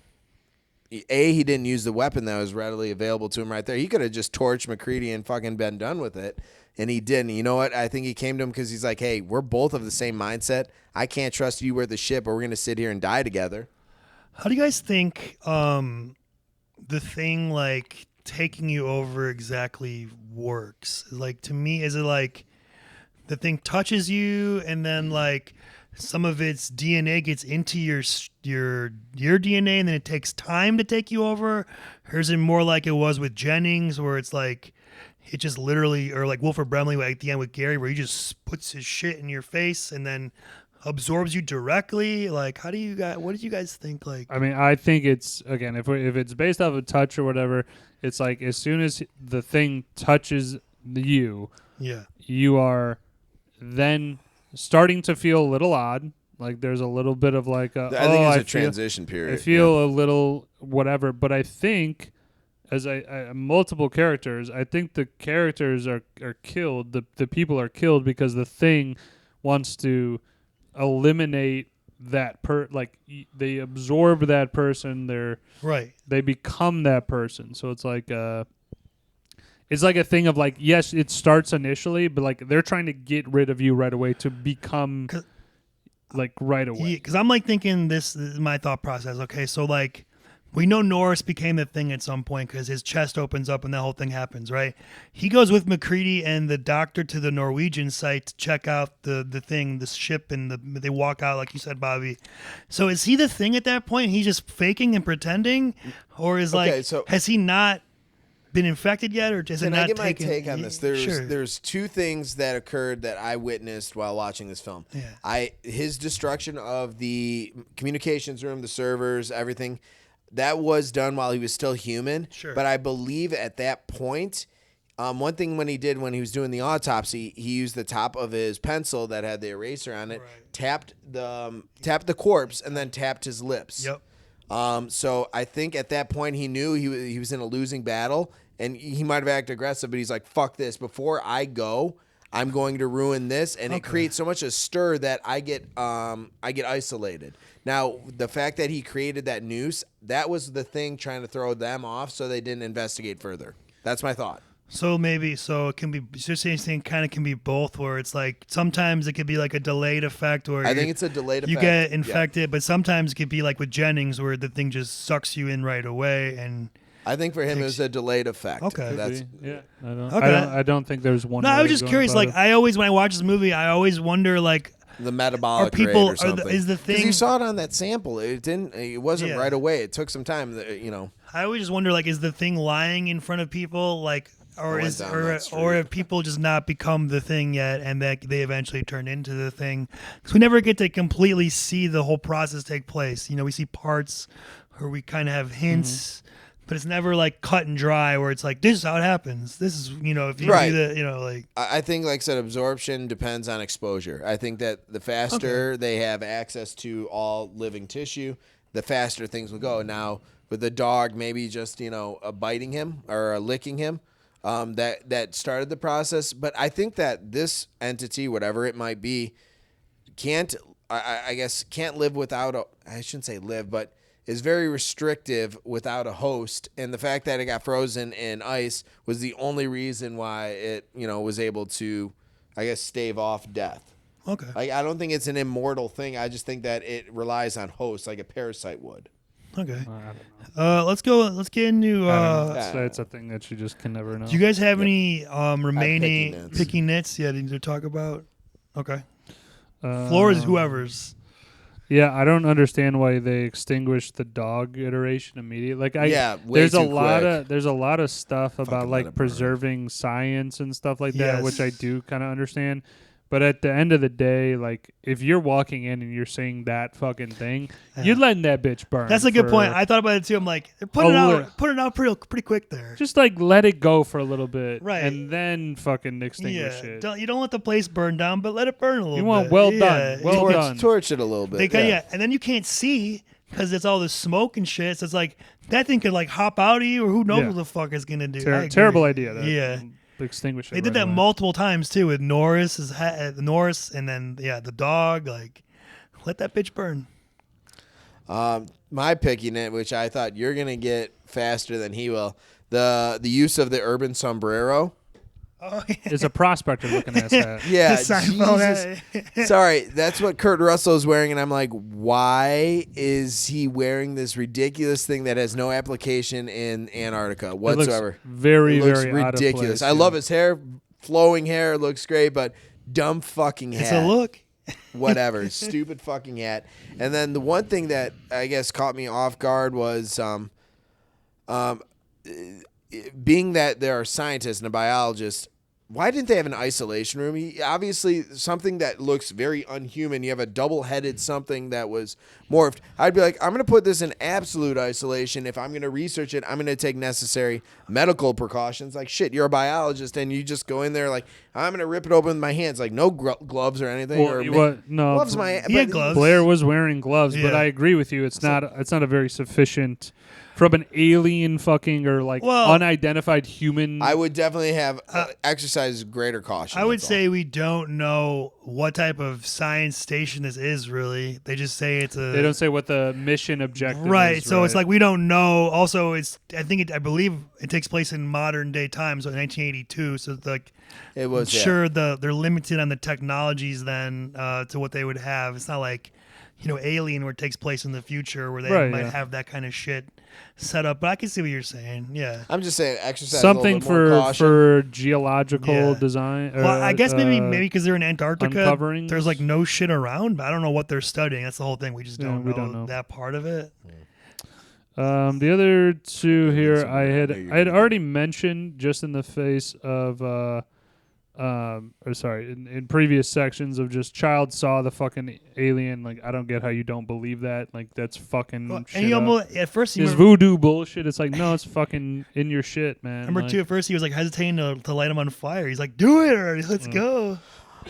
[SPEAKER 2] he didn't use the weapon that was readily available to him right there. He could have just torched McCready and fucking been done with it. And he didn't. You know what? I think he came to him because he's like, hey, we're both of the same mindset. I can't trust you with the ship, or we're going to sit here and die together.
[SPEAKER 3] How do you guys think the thing, like, taking you over exactly works? Like, to me, is it like the thing touches you and then, like, some of its DNA gets into your DNA and then it takes time to take you over? Or is it more like it was with Jennings, where it's like, it just literally, or like Wilford Brimley at the end with Gary, where he just puts his shit in your face and then absorbs you directly? Like, what did you guys think? Like,
[SPEAKER 1] I mean, I think it's, again, if it's based off of touch or whatever, it's like as soon as the thing touches you, you are then starting to feel a little odd. Like there's a little bit of like
[SPEAKER 2] I think it's a transition period.
[SPEAKER 1] I feel a little whatever, but I think as multiple characters, I think the characters are killed. The people are killed because the thing wants to eliminate that they absorb that person. They become that person. So it's like a thing of like, yes, it starts initially, but like they're trying to get rid of you right away to become like right away.
[SPEAKER 3] Because I'm like thinking, this is my thought process. Okay, so like, we know Norris became the thing at some point because his chest opens up and that whole thing happens, right? He goes with McCready and the doctor to the Norwegian site to check out the ship, and they walk out, like you said, Bobby. So is he the thing at that point? He's just faking and pretending? Or has he not been infected yet? Or has it not
[SPEAKER 2] I get my
[SPEAKER 3] taken?
[SPEAKER 2] take on this? There's two things that occurred that I witnessed while watching this film.
[SPEAKER 3] Yeah.
[SPEAKER 2] His destruction of the communications room, the servers, everything, that was done while he was still human.
[SPEAKER 3] Sure.
[SPEAKER 2] But I believe at that point, one thing when he was doing the autopsy, he used the top of his pencil that had the eraser on it, tapped the corpse, and then tapped his lips.
[SPEAKER 3] Yep.
[SPEAKER 2] So I think at that point he knew he was in a losing battle, and he might have acted aggressive, but he's like, fuck this. Before I go, I'm going to ruin this. And it creates so much a stir that I get isolated. Now, the fact that he created that noose, that was the thing trying to throw them off so they didn't investigate further. That's my thought.
[SPEAKER 3] So it can be, you're saying kind of can be both, where it's like sometimes it could be like a delayed effect, or
[SPEAKER 2] I think it's a delayed effect.
[SPEAKER 3] You get infected, but sometimes it could be like with Jennings, where the thing just sucks you in right away. And
[SPEAKER 2] I think for him it was a delayed effect.
[SPEAKER 3] Okay.
[SPEAKER 1] I don't think there's one.
[SPEAKER 3] No, I was just curious. Like, I always, when I watch this movie, I always wonder, like,
[SPEAKER 2] the metabolic rate or something.
[SPEAKER 3] Is the thing?
[SPEAKER 2] 'Cause you saw it on that sample. It wasn't right away. It took some time.
[SPEAKER 3] I always just wonder, like, is the thing lying in front of people, like, or have people just not become the thing yet, and that they eventually turn into the thing? Because we never get to completely see the whole process take place. We see parts, or we kind of have hints. But it's never like cut and dry where it's like, this is how it happens. This is, if you do that, like.
[SPEAKER 2] I think, like I said, absorption depends on exposure. I think that the faster they have access to all living tissue, the faster things will go. Now, with the dog, maybe just, biting him or licking him, that started the process. But I think that this entity, whatever it might be, can't live without I shouldn't say live, but is very restrictive without a host, and the fact that it got frozen in ice was the only reason why it, was able to, I guess, stave off death.
[SPEAKER 3] Okay.
[SPEAKER 2] Like, I don't think it's an immortal thing. I just think that it relies on hosts like a parasite would.
[SPEAKER 3] Okay. Let's get into.
[SPEAKER 1] It's a thing that you just can never know.
[SPEAKER 3] Do you guys have any remaining picky nits? Yeah, to talk about. Okay. Floor is whoever's.
[SPEAKER 1] Yeah, I don't understand why they extinguished the dog iteration immediately. Like, there's a lot of stuff about like preserving science and stuff like that, which I do kind of understand. But at the end of the day, like, if you're walking in and you're seeing that fucking thing, you're letting that bitch burn.
[SPEAKER 3] That's a good point. I thought about it too. I'm like, they're putting it out pretty quick there.
[SPEAKER 1] Just like let it go for a little bit,
[SPEAKER 3] right?
[SPEAKER 1] And then fucking extinguish it.
[SPEAKER 3] You don't let the place burn down, but let it burn a little bit.
[SPEAKER 1] You want done.
[SPEAKER 2] Torch it a little bit.
[SPEAKER 3] And then you can't see because it's all the smoke and shit. So it's like that thing could like hop out of you, or who knows what the fuck it's gonna do.
[SPEAKER 1] Terrible idea. Extinguish it.
[SPEAKER 3] They did that multiple times too with Norris, and then the dog. Like, let that bitch burn.
[SPEAKER 2] My picking it, which I thought you're gonna get faster than he will. The use of the urban sombrero.
[SPEAKER 3] Oh, yeah.
[SPEAKER 1] Is a prospector looking at that.
[SPEAKER 2] Yeah, Jesus. Sorry, that's what Kurt Russell is wearing, and I'm like, why is he wearing this ridiculous thing that has no application in Antarctica whatsoever?
[SPEAKER 1] Very
[SPEAKER 2] ridiculous.
[SPEAKER 1] Out of place,
[SPEAKER 2] I love his hair, flowing hair, looks great, but dumb fucking hat.
[SPEAKER 3] It's a look.
[SPEAKER 2] Whatever, stupid fucking hat. And then the one thing that I guess caught me off guard was being that there are scientists and a biologist, why didn't they have an isolation room? Obviously, something that looks very unhuman. You have a double-headed something that was morphed. I'd be like, I'm going to put this in absolute isolation. If I'm going to research it, I'm going to take necessary medical precautions. Like, shit, you're a biologist, and you just go in there like, I'm going to rip it open with my hands. Like, no gloves or anything.
[SPEAKER 1] No,
[SPEAKER 2] gloves.
[SPEAKER 3] He had gloves.
[SPEAKER 1] Blair was wearing gloves, but I agree with you. It's not a very sufficient... From an alien fucking or like unidentified human.
[SPEAKER 2] I would definitely have exercise greater caution.
[SPEAKER 3] I would say we don't know what type of science station this is really. They just say it's a...
[SPEAKER 1] They don't say what the mission objective is.
[SPEAKER 3] Right, so it's like we don't know. Also, I believe it takes place in modern day times, so 1982, so it's like...
[SPEAKER 2] It was,
[SPEAKER 3] they're limited on the technologies then to what they would have. It's not like, Alien where it takes place in the future where they might have that kind of shit set up. But I can see what you're saying. Yeah.
[SPEAKER 2] I'm just saying exercise
[SPEAKER 1] something
[SPEAKER 2] a little bit more
[SPEAKER 1] for geological design.
[SPEAKER 3] Well, I guess maybe because they're in Antarctica,
[SPEAKER 1] uncovering
[SPEAKER 3] there's like no shit around. But I don't know what they're studying. That's the whole thing. We just don't know that part of it.
[SPEAKER 1] The other two here I had already mentioned just in the face of in previous sections of just child saw the fucking alien. Like, I don't get how you don't believe that. Like, that's fucking shit. And he almost,
[SPEAKER 3] at first,
[SPEAKER 1] his voodoo bullshit. It's like, no, it's fucking in your shit, man.
[SPEAKER 3] Number two, at first he was like hesitating to light him on fire. He's like, do it already. Let's go.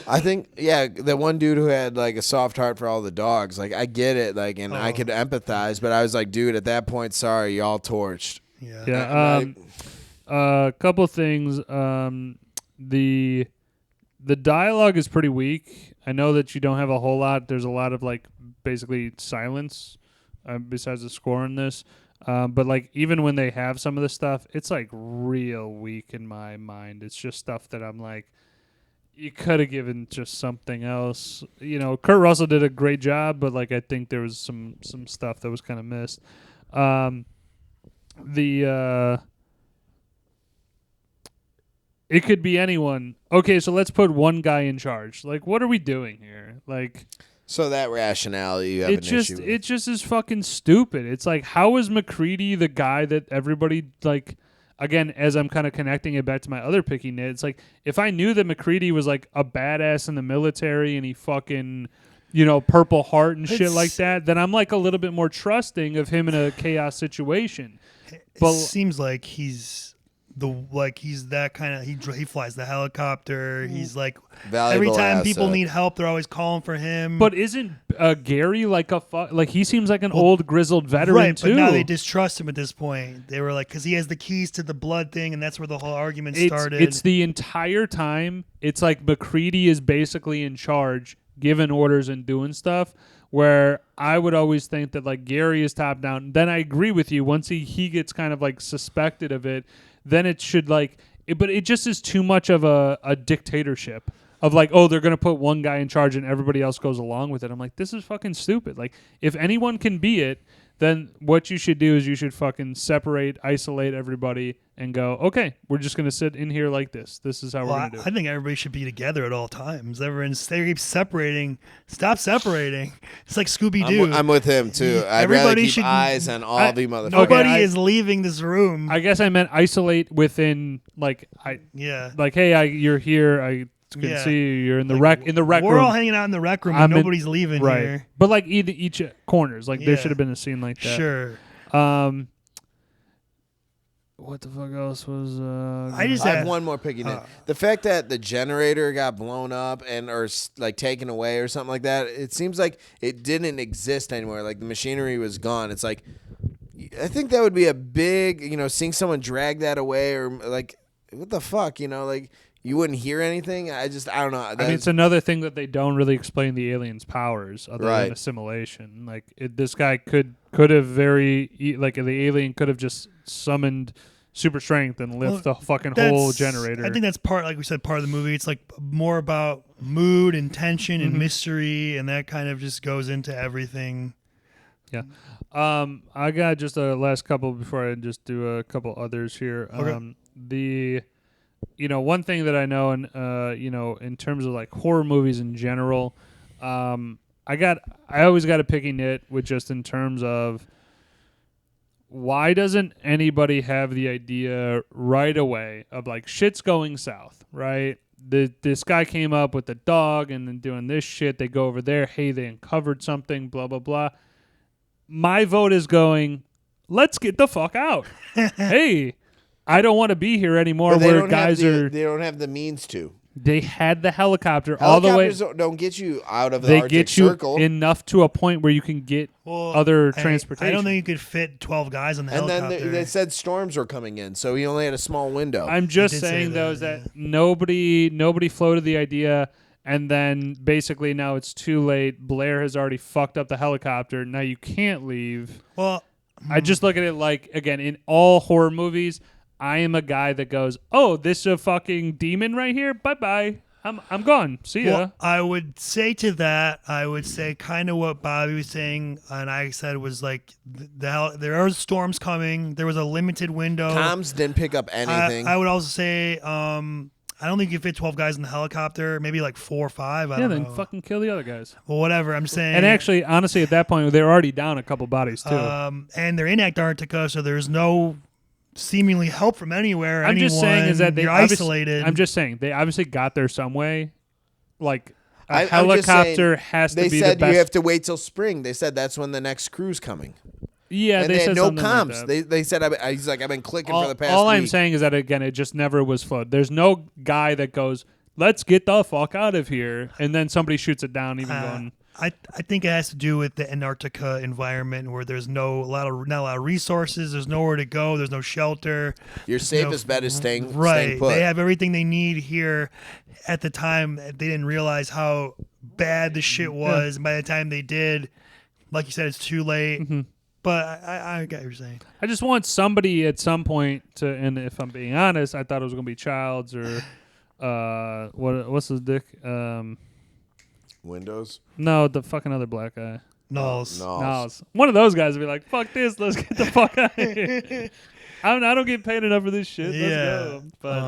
[SPEAKER 2] I think, the one dude who had like a soft heart for all the dogs. Like, I get it. Like, and I could empathize, but I was like, dude, at that point, sorry, y'all torched.
[SPEAKER 1] Yeah. A couple things. The dialogue is pretty weak. I know that you don't have a whole lot. There's a lot of like basically silence besides the score in this. But like even when they have some of the stuff, it's like real weak in my mind. It's just stuff that I'm like, you could have given just something else. Kurt Russell did a great job, but like I think there was some stuff that was kind of missed. It could be anyone. Okay, so let's put one guy in charge. Like, what are we doing here? Like,
[SPEAKER 2] so that rationality you have an issue with.
[SPEAKER 1] It just is fucking stupid. It's like, how is McCready the guy that everybody, like, again, as I'm kind of connecting it back to my other picking it, it's like, if I knew that McCready was like a badass in the military and he fucking, Purple Heart and shit like that, then I'm like a little bit more trusting of him in a chaos situation.
[SPEAKER 3] But seems like he's that kind of he flies the helicopter. He's like
[SPEAKER 2] valuable
[SPEAKER 3] every time
[SPEAKER 2] asset.
[SPEAKER 3] People need help, they're always calling for him.
[SPEAKER 1] But isn't Gary like he seems like an old grizzled veteran too?
[SPEAKER 3] But now they distrust him at this point. They were like, because he has the keys to the blood thing, and that's where the whole argument started.
[SPEAKER 1] It's the entire time. It's like McCready is basically in charge, giving orders and doing stuff. Where I would always think that like Gary is top down. Then I agree with you. Once he gets kind of like suspected of it, then it should like, but it just is too much of a dictatorship of like, oh, they're going to put one guy in charge and everybody else goes along with it. I'm like, this is fucking stupid. Like, if anyone can be it, then what you should do is you should fucking isolate everybody and go, okay, we're just going to sit in here like this. This is how we're going to do it.
[SPEAKER 3] I think everybody should be together at all times. They keep separating. Stop separating. It's like Scooby-Doo.
[SPEAKER 2] I'm with him, too. I'd rather keep eyes on all the motherfuckers.
[SPEAKER 3] Nobody is leaving this room.
[SPEAKER 1] I guess I meant isolate within, like, hey, you're here. can see you. You're in the rec room.
[SPEAKER 3] We're all hanging out in the rec room and nobody's leaving here.
[SPEAKER 1] But like each corners, like there should have been a scene like that.
[SPEAKER 3] Sure.
[SPEAKER 1] What the fuck else was?
[SPEAKER 2] I have one more picky nit. The fact that the generator got blown up or like taken away or something like that. It seems like it didn't exist anymore. Like the machinery was gone. It's like I think that would be a big, seeing someone drag that away or like what the fuck, like you wouldn't hear anything. I don't know.
[SPEAKER 1] It's another thing that they don't really explain the aliens' powers other than assimilation. Like this guy could have the alien could have just summoned super strength and lift the fucking whole generator.
[SPEAKER 3] I think that's like we said, part of the movie. It's like more about mood and tension and mystery, and that kind of just goes into everything.
[SPEAKER 1] Yeah. I got just a last couple before I just do a couple others here.
[SPEAKER 3] Okay.
[SPEAKER 1] One thing that I know, and in terms of like horror movies in general, I always got a picky nit with just in terms of why doesn't anybody have the idea right away of like shit's going south, right? This guy came up with the dog and then doing this shit. They go over there. Hey, they uncovered something, blah, blah, blah. My vote is going, let's get the fuck out. Hey, I don't want to be here anymore where guys are...
[SPEAKER 2] They don't have the means to.
[SPEAKER 1] They had the helicopter all the way.
[SPEAKER 2] Helicopters don't get you out of the Arctic Circle.
[SPEAKER 1] They get you enough to a point where you can get other transportation.
[SPEAKER 3] I don't think you could fit 12 guys on the helicopter.
[SPEAKER 2] And then they said storms were coming in, so he only had a small window.
[SPEAKER 1] I'm just saying, though, that nobody floated the idea, and then basically now it's too late. Blair has already fucked up the helicopter. Now you can't leave.
[SPEAKER 3] Well,
[SPEAKER 1] I just look at it like, again, in all horror movies, I am a guy that goes, oh, this is a fucking demon right here. Bye-bye. I'm gone. See ya.
[SPEAKER 3] Well, I would say kind of what Bobby was saying, and I said was like, there are storms coming. There was a limited window.
[SPEAKER 2] Comms didn't pick up anything.
[SPEAKER 3] I would also say, I don't think you fit 12 guys in the helicopter. Maybe like 4 or 5. I don't know.
[SPEAKER 1] Then fucking kill the other guys.
[SPEAKER 3] Well, whatever. I'm saying.
[SPEAKER 1] And actually, honestly, at that point, they were already down a couple bodies too.
[SPEAKER 3] And they're in Antarctica, so there's no seemingly help from anywhere.
[SPEAKER 1] I'm just saying is that
[SPEAKER 3] you're isolated.
[SPEAKER 1] I'm just saying they obviously got there some way. Like a helicopter has to be the best.
[SPEAKER 2] They said you have to wait till spring. They said that's when the next crew's coming.
[SPEAKER 1] Yeah,
[SPEAKER 2] and
[SPEAKER 1] they
[SPEAKER 2] had
[SPEAKER 1] said
[SPEAKER 2] no
[SPEAKER 1] something
[SPEAKER 2] comms.
[SPEAKER 1] Like
[SPEAKER 2] they said he's like I've been clicking for the past.
[SPEAKER 1] All
[SPEAKER 2] week.
[SPEAKER 1] I'm saying is that again, it just never was floated. There's no guy that goes, "Let's get the fuck out of here," and then somebody shoots it down, even going.
[SPEAKER 3] I think it has to do with the Antarctica environment where there's not a lot of resources. There's nowhere to go. There's no shelter.
[SPEAKER 2] Your safest bet is staying
[SPEAKER 3] right.
[SPEAKER 2] put.
[SPEAKER 3] They have everything they need here. At the time, they didn't realize how bad the shit was. And by the time they did, like you said, it's too late. Mm-hmm. But I get what you're saying.
[SPEAKER 1] I just want somebody at some point to, and if I'm being honest, I thought it was going to be Childs or what's his dick?
[SPEAKER 2] Windows?
[SPEAKER 1] No, the fucking other black guy.
[SPEAKER 3] Knowles.
[SPEAKER 1] One of those guys would be like, fuck this, let's get the fuck out of here. I don't get paid enough for this shit. Let's go. But,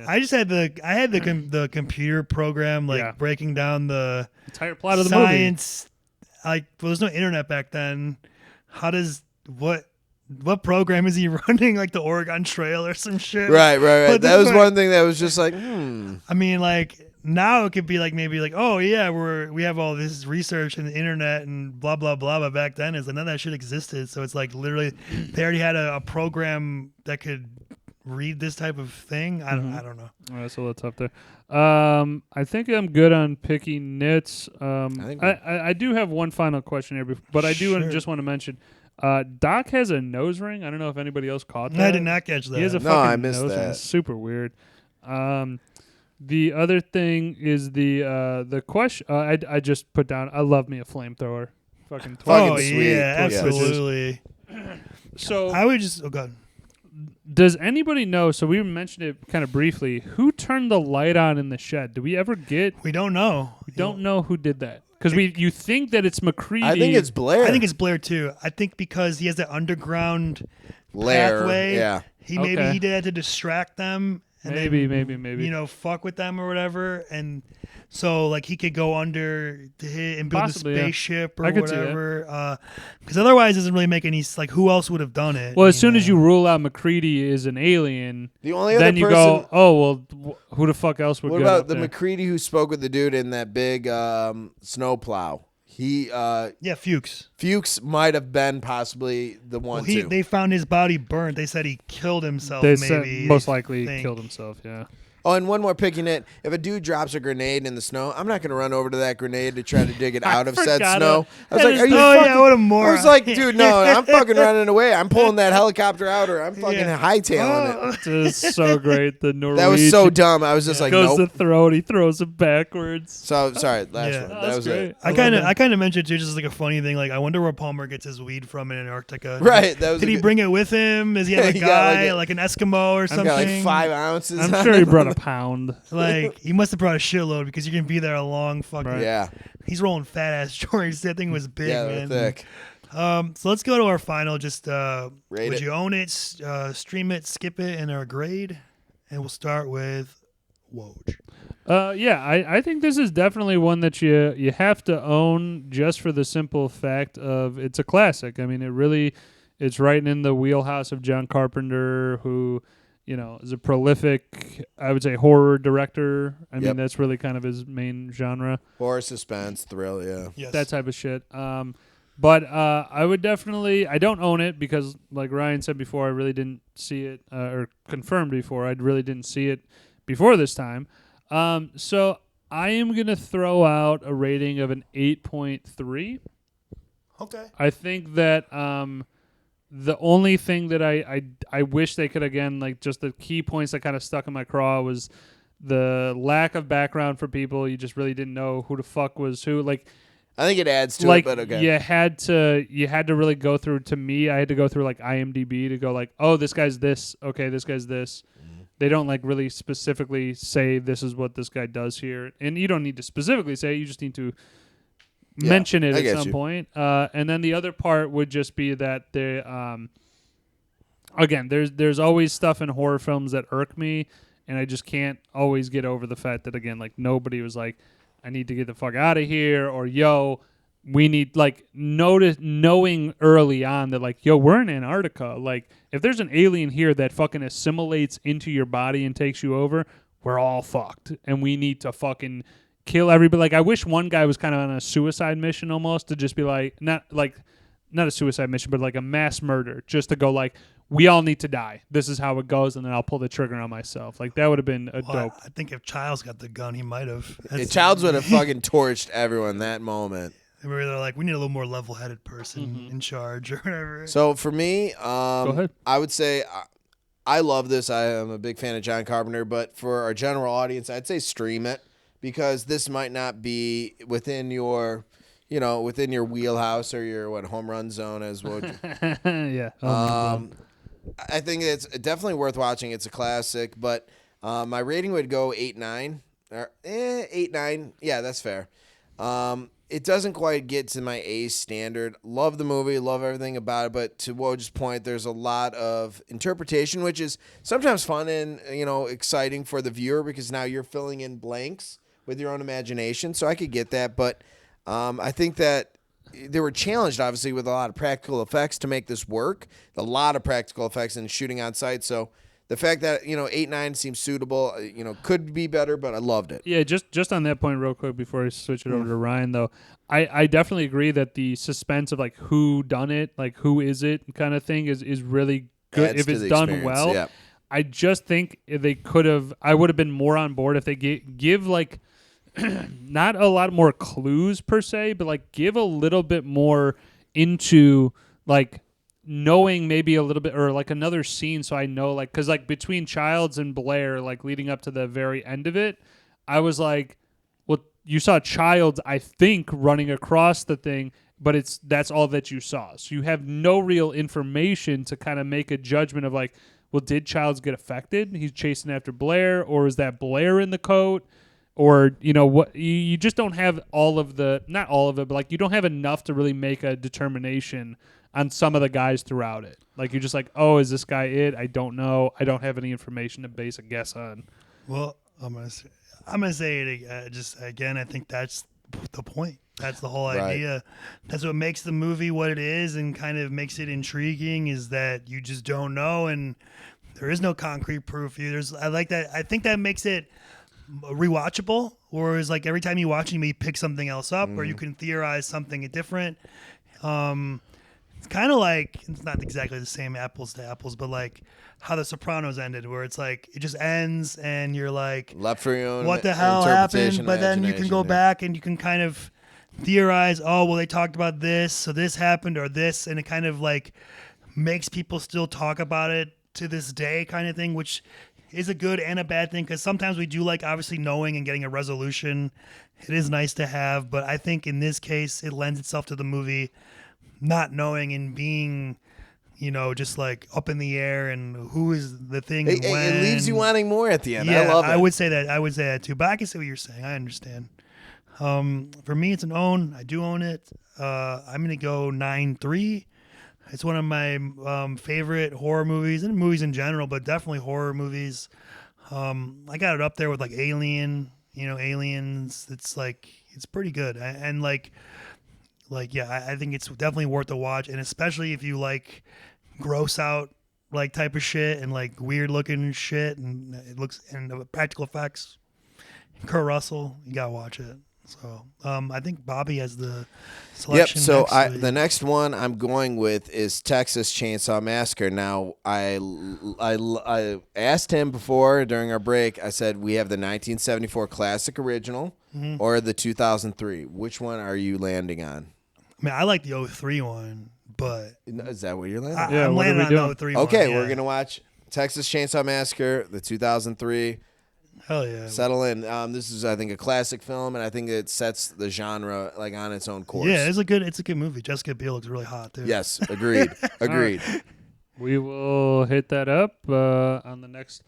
[SPEAKER 3] I just had the computer program breaking down the
[SPEAKER 1] entire plot of the
[SPEAKER 3] science. Movie. There's no internet back then. How does what program is he running? Like the Oregon Trail or some shit?
[SPEAKER 2] Right. That was one thing that was just like, I
[SPEAKER 3] mean, like now it could be like maybe like, oh yeah, we have all this research and the internet and blah blah blah. But back then, it's like none of that shit existed. So it's like literally they already had a program that could read this type of thing. I don't know.
[SPEAKER 1] All right, so that's up there. I think I'm good on picking nits. I do have one final question here, but I do just want to mention. Doc has a nose ring. I don't know if anybody else caught that.
[SPEAKER 3] I did not catch that.
[SPEAKER 1] He has a fucking nose ring. It's super weird. The other thing is the question. I just put down. I love me a flamethrower. Fucking
[SPEAKER 2] sweet.
[SPEAKER 3] Yeah, absolutely.
[SPEAKER 1] So
[SPEAKER 3] I would just. Oh god.
[SPEAKER 1] Does anybody know? So we mentioned it kind of briefly. Who turned the light on in the shed? Do we ever get?
[SPEAKER 3] We don't know.
[SPEAKER 1] We don't know who did that. Because you think that it's McCready.
[SPEAKER 2] I think it's Blair.
[SPEAKER 3] I think it's Blair too. I think because he has that underground pathway.
[SPEAKER 2] Yeah.
[SPEAKER 3] Maybe he did that to distract them, And
[SPEAKER 1] maybe.
[SPEAKER 3] You know, fuck with them or whatever, and so like he could go under to hit and build
[SPEAKER 1] Possibly,
[SPEAKER 3] a spaceship
[SPEAKER 1] I
[SPEAKER 3] or
[SPEAKER 1] could see that.
[SPEAKER 3] whatever. Because otherwise, it doesn't really make any. Like, who else would have done it?
[SPEAKER 1] Well, as soon as
[SPEAKER 3] know?
[SPEAKER 1] you rule out McCready is an alien,
[SPEAKER 2] The only other
[SPEAKER 1] then you
[SPEAKER 2] person,
[SPEAKER 1] go, oh well, who the fuck else would?
[SPEAKER 2] what
[SPEAKER 1] go
[SPEAKER 2] about
[SPEAKER 1] up
[SPEAKER 2] the
[SPEAKER 1] there?
[SPEAKER 2] McCready who spoke with the dude in that big snowplow? He
[SPEAKER 3] Fuchs.
[SPEAKER 2] Fuchs might have been possibly the one too.
[SPEAKER 3] They found his body burnt. They said he killed himself.
[SPEAKER 1] They
[SPEAKER 3] maybe
[SPEAKER 1] said most likely
[SPEAKER 3] think.
[SPEAKER 1] killed himself. Yeah.
[SPEAKER 2] Oh, and one more picking it. If a dude drops a grenade in the snow, I'm not going to run over to that grenade to try to dig it out of said
[SPEAKER 1] forgot
[SPEAKER 2] snow. I was
[SPEAKER 1] that
[SPEAKER 2] like,
[SPEAKER 1] is-
[SPEAKER 2] are you
[SPEAKER 3] Oh
[SPEAKER 2] fucking...
[SPEAKER 3] yeah, what a moron!
[SPEAKER 2] I was like, dude, no, I'm fucking running away. I'm pulling that helicopter out, or I'm fucking hightailing it.
[SPEAKER 1] This is so great. The Norwegian
[SPEAKER 2] That was so dumb. I was just like,
[SPEAKER 1] goes
[SPEAKER 2] nope.
[SPEAKER 1] to throw it. He throws it backwards.
[SPEAKER 2] So sorry, last
[SPEAKER 3] Yeah.
[SPEAKER 2] one.
[SPEAKER 1] Oh,
[SPEAKER 2] That
[SPEAKER 1] that's
[SPEAKER 2] was
[SPEAKER 1] great.
[SPEAKER 2] it.
[SPEAKER 3] I kind of mentioned too, just like a funny thing. Like, I wonder where Palmer gets his weed from in Antarctica.
[SPEAKER 2] Right. That was.
[SPEAKER 3] Did he bring it with him? Does he have a
[SPEAKER 2] He got,
[SPEAKER 3] guy,
[SPEAKER 2] like,
[SPEAKER 3] like an Eskimo or
[SPEAKER 2] I've
[SPEAKER 3] something?
[SPEAKER 2] got like 5 ounces.
[SPEAKER 1] I'm
[SPEAKER 2] on
[SPEAKER 1] sure he
[SPEAKER 2] it.
[SPEAKER 1] brought a pound.
[SPEAKER 3] Like, he must have brought a shitload because you're gonna be there a long fucking.
[SPEAKER 1] Right.
[SPEAKER 2] Yeah.
[SPEAKER 3] He's rolling fat ass joints. That thing was big,
[SPEAKER 2] Yeah,
[SPEAKER 3] man.
[SPEAKER 2] they're thick.
[SPEAKER 3] So let's go to our final. Just
[SPEAKER 2] Rate
[SPEAKER 3] would
[SPEAKER 2] it.
[SPEAKER 3] you own it, stream it, skip it, and our grade? And we'll start with Woj.
[SPEAKER 1] Yeah, I think this is definitely one that you have to own just for the simple fact of it's a classic. I mean, it's right in the wheelhouse of John Carpenter, who, you know, is a prolific, I would say, horror director. I mean,
[SPEAKER 2] Yep.
[SPEAKER 1] that's really kind of his main genre,
[SPEAKER 2] Horror, suspense, thrill. Yeah.
[SPEAKER 3] Yes.
[SPEAKER 1] that type of shit. But I would definitely, I don't own it because, like Ryan said before, I really didn't see it, or confirmed before, I really didn't see it before this time. So I am going to throw out a rating of an 8.3.
[SPEAKER 3] Okay.
[SPEAKER 1] I think that the only thing that I wish they could, again, like just the key points that kind of stuck in my craw was the lack of background for people. You just really didn't know who the fuck was who. Like,
[SPEAKER 2] I think it adds to
[SPEAKER 1] like
[SPEAKER 2] it, but okay.
[SPEAKER 1] you had to really go through. To me, I had to go through like IMDb to go like, oh, this guy's this. Okay, this guy's this. They don't like really specifically say this is what this guy does here, and you don't need to specifically say it. You just need to mention it
[SPEAKER 2] I
[SPEAKER 1] at
[SPEAKER 2] get
[SPEAKER 1] some
[SPEAKER 2] you.
[SPEAKER 1] point. And then the other part would just be that they, again, there's always stuff in horror films that irk me, and I just can't always get over the fact that, again, like nobody was like, I need to get the fuck out of here, or yo, we need, like, knowing early on that, like, yo, we're in Antarctica. Like, if there's an alien here that fucking assimilates into your body and takes you over, we're all fucked, and we need to fucking kill everybody. Like, I wish one guy was kind of on a suicide mission almost, to just be like, not a suicide mission, but like a mass murder, just to go like, we all need to die. This is how it goes, and then I'll pull the trigger on myself. Like, that would have been a dope.
[SPEAKER 3] I think if Childs got the gun, he might have.
[SPEAKER 2] Yeah, Childs would have fucking torched everyone that moment.
[SPEAKER 3] Where they're like, we need a little more level-headed person in charge or whatever.
[SPEAKER 2] So for me,
[SPEAKER 1] Go ahead.
[SPEAKER 2] I would say I love this. I am a big fan of John Carpenter, but for our general audience, I'd say stream it because this might not be within your, within your wheelhouse or your home run zone as well.
[SPEAKER 1] Yeah.
[SPEAKER 2] I think it's definitely worth watching. It's a classic, but my rating would go 8-9 or 8-9. Yeah, that's fair. It doesn't quite get to my A standard. Love the movie, love everything about it, but to Woj's point, there's a lot of interpretation, which is sometimes fun and exciting for the viewer because now you're filling in blanks with your own imagination. So I could get that, but I think that they were challenged, obviously, with a lot of practical effects to make this work. A lot of practical effects and shooting on site. So the fact that 8-9 seems suitable, could be better, but I loved it.
[SPEAKER 1] Yeah, just on that point real quick before I switch it over to Ryan, though, I definitely agree that the suspense of like who done it, like who is it kind of thing is really good
[SPEAKER 2] Adds
[SPEAKER 1] if
[SPEAKER 2] to
[SPEAKER 1] it's
[SPEAKER 2] the
[SPEAKER 1] done
[SPEAKER 2] experience,
[SPEAKER 1] well.
[SPEAKER 2] yeah.
[SPEAKER 1] I just think they could have. I would have been more on board if they give like not a lot more clues per se, but like give a little bit more into like knowing maybe a little bit or like another scene so I know like because like between Childs and Blair like leading up to the very end of it, I was like, well, you saw Childs I think running across the thing, but that's all that you saw, so you have no real information to kind of make a judgment of like, well, did Childs get affected? He's chasing after Blair, or is that Blair in the coat? Or, what you just don't have all of the, not all of it, but like you don't have enough to really make a determination on some of the guys throughout it. Like you're just like, oh, is this guy it? I don't know. I don't have any information to base a guess on.
[SPEAKER 3] Well, I'm gonna say it just again. I think that's the point. That's the whole idea. That's what makes the movie what it is, and kind of makes it intriguing. Is that you just don't know, and there is no concrete proof. I like that. I think that makes it rewatchable. Whereas, like every time you watch it, you may pick something else up, or you can theorize something different. It's kind of like, it's not exactly the same apples to apples, but like how The Sopranos ended, where it's like it just ends and you're like,
[SPEAKER 2] left for your own
[SPEAKER 3] what the hell happened? But then you can go back and you can kind of theorize, oh, well, they talked about this, so this happened or this, and it kind of like makes people still talk about it to this day kind of thing, which is a good and a bad thing, because sometimes we do like obviously knowing and getting a resolution. It is nice to have, but I think in this case it lends itself to the movie not knowing and being, just like up in the air and who is the thing.
[SPEAKER 2] It leaves you wanting more at the end.
[SPEAKER 3] Yeah,
[SPEAKER 2] I love it.
[SPEAKER 3] I would say that too, but I can see what you're saying. I understand. For me, it's an own. I do own it. I'm going to go 9-3. It's one of my favorite horror movies, and movies in general, but definitely horror movies. I got it up there with like Alien, Aliens. It's like, it's pretty good. And I think it's definitely worth a watch, and especially if you like gross out like type of shit and like weird looking shit, and it looks and the practical effects. Kurt Russell, you gotta watch it. So I think Bobby has the selection.
[SPEAKER 2] Yep. So the next one I'm going with is Texas Chainsaw Massacre. Now I asked him before during our break. I said we have the 1974 classic original or the 2003. Which one are you landing on?
[SPEAKER 3] I mean, I like the 03 one, but
[SPEAKER 2] is that what you're landing?
[SPEAKER 1] Yeah,
[SPEAKER 3] I'm
[SPEAKER 1] what are
[SPEAKER 3] landing
[SPEAKER 1] we
[SPEAKER 3] on
[SPEAKER 1] doing?
[SPEAKER 3] the 03
[SPEAKER 2] Okay,
[SPEAKER 3] one.
[SPEAKER 2] we're gonna watch Texas Chainsaw Massacre, the 2003.
[SPEAKER 3] Hell yeah.
[SPEAKER 2] Settle in. This is, I think, a classic film, and I think it sets the genre like on its own course.
[SPEAKER 3] Yeah, it's a good movie. Jessica Biel looks really hot too.
[SPEAKER 2] Yes, agreed. Agreed.
[SPEAKER 1] Right. We will hit that up on the next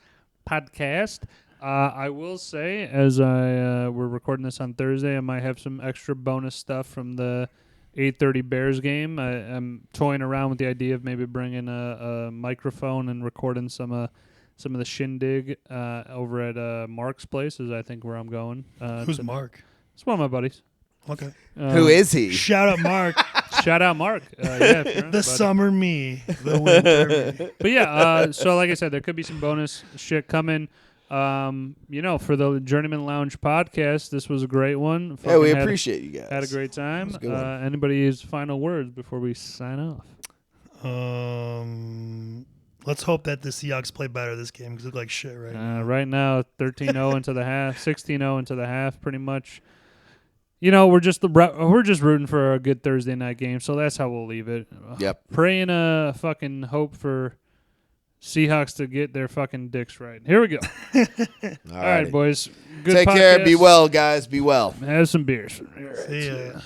[SPEAKER 1] podcast. I will say, as we're recording this on Thursday, I might have some extra bonus stuff from the 8:30 Bears game. I'm toying around with the idea of maybe bringing a microphone and recording some of the shindig over at Mark's place is, I think, where I'm going.
[SPEAKER 3] Who's Mark?
[SPEAKER 1] It's one of my buddies.
[SPEAKER 3] Okay.
[SPEAKER 2] Who is he?
[SPEAKER 3] Shout out Mark.
[SPEAKER 1] Shout out Mark. Yeah,
[SPEAKER 3] the summer me. The winter me.
[SPEAKER 1] But yeah, so like I said, there could be some bonus shit coming. For the Journeymen Lounge podcast, this was a great one.
[SPEAKER 2] Yeah, we appreciate you guys.
[SPEAKER 1] Had a great time.
[SPEAKER 2] Anybody's
[SPEAKER 1] final words before we sign off?
[SPEAKER 3] Let's hope that the Seahawks play better this game because they look like shit right now.
[SPEAKER 1] Right now, 13-0 into the half, 16-0 into the half, pretty much. We're just rooting for a good Thursday night game, so that's how we'll leave it.
[SPEAKER 2] Yep.
[SPEAKER 1] Praying fucking hope for Seahawks to get their fucking dicks right. Here we go. All right, boys. Good
[SPEAKER 2] Take
[SPEAKER 1] podcast.
[SPEAKER 2] care. Be well, guys. Be well.
[SPEAKER 1] Have some beers.
[SPEAKER 3] See ya.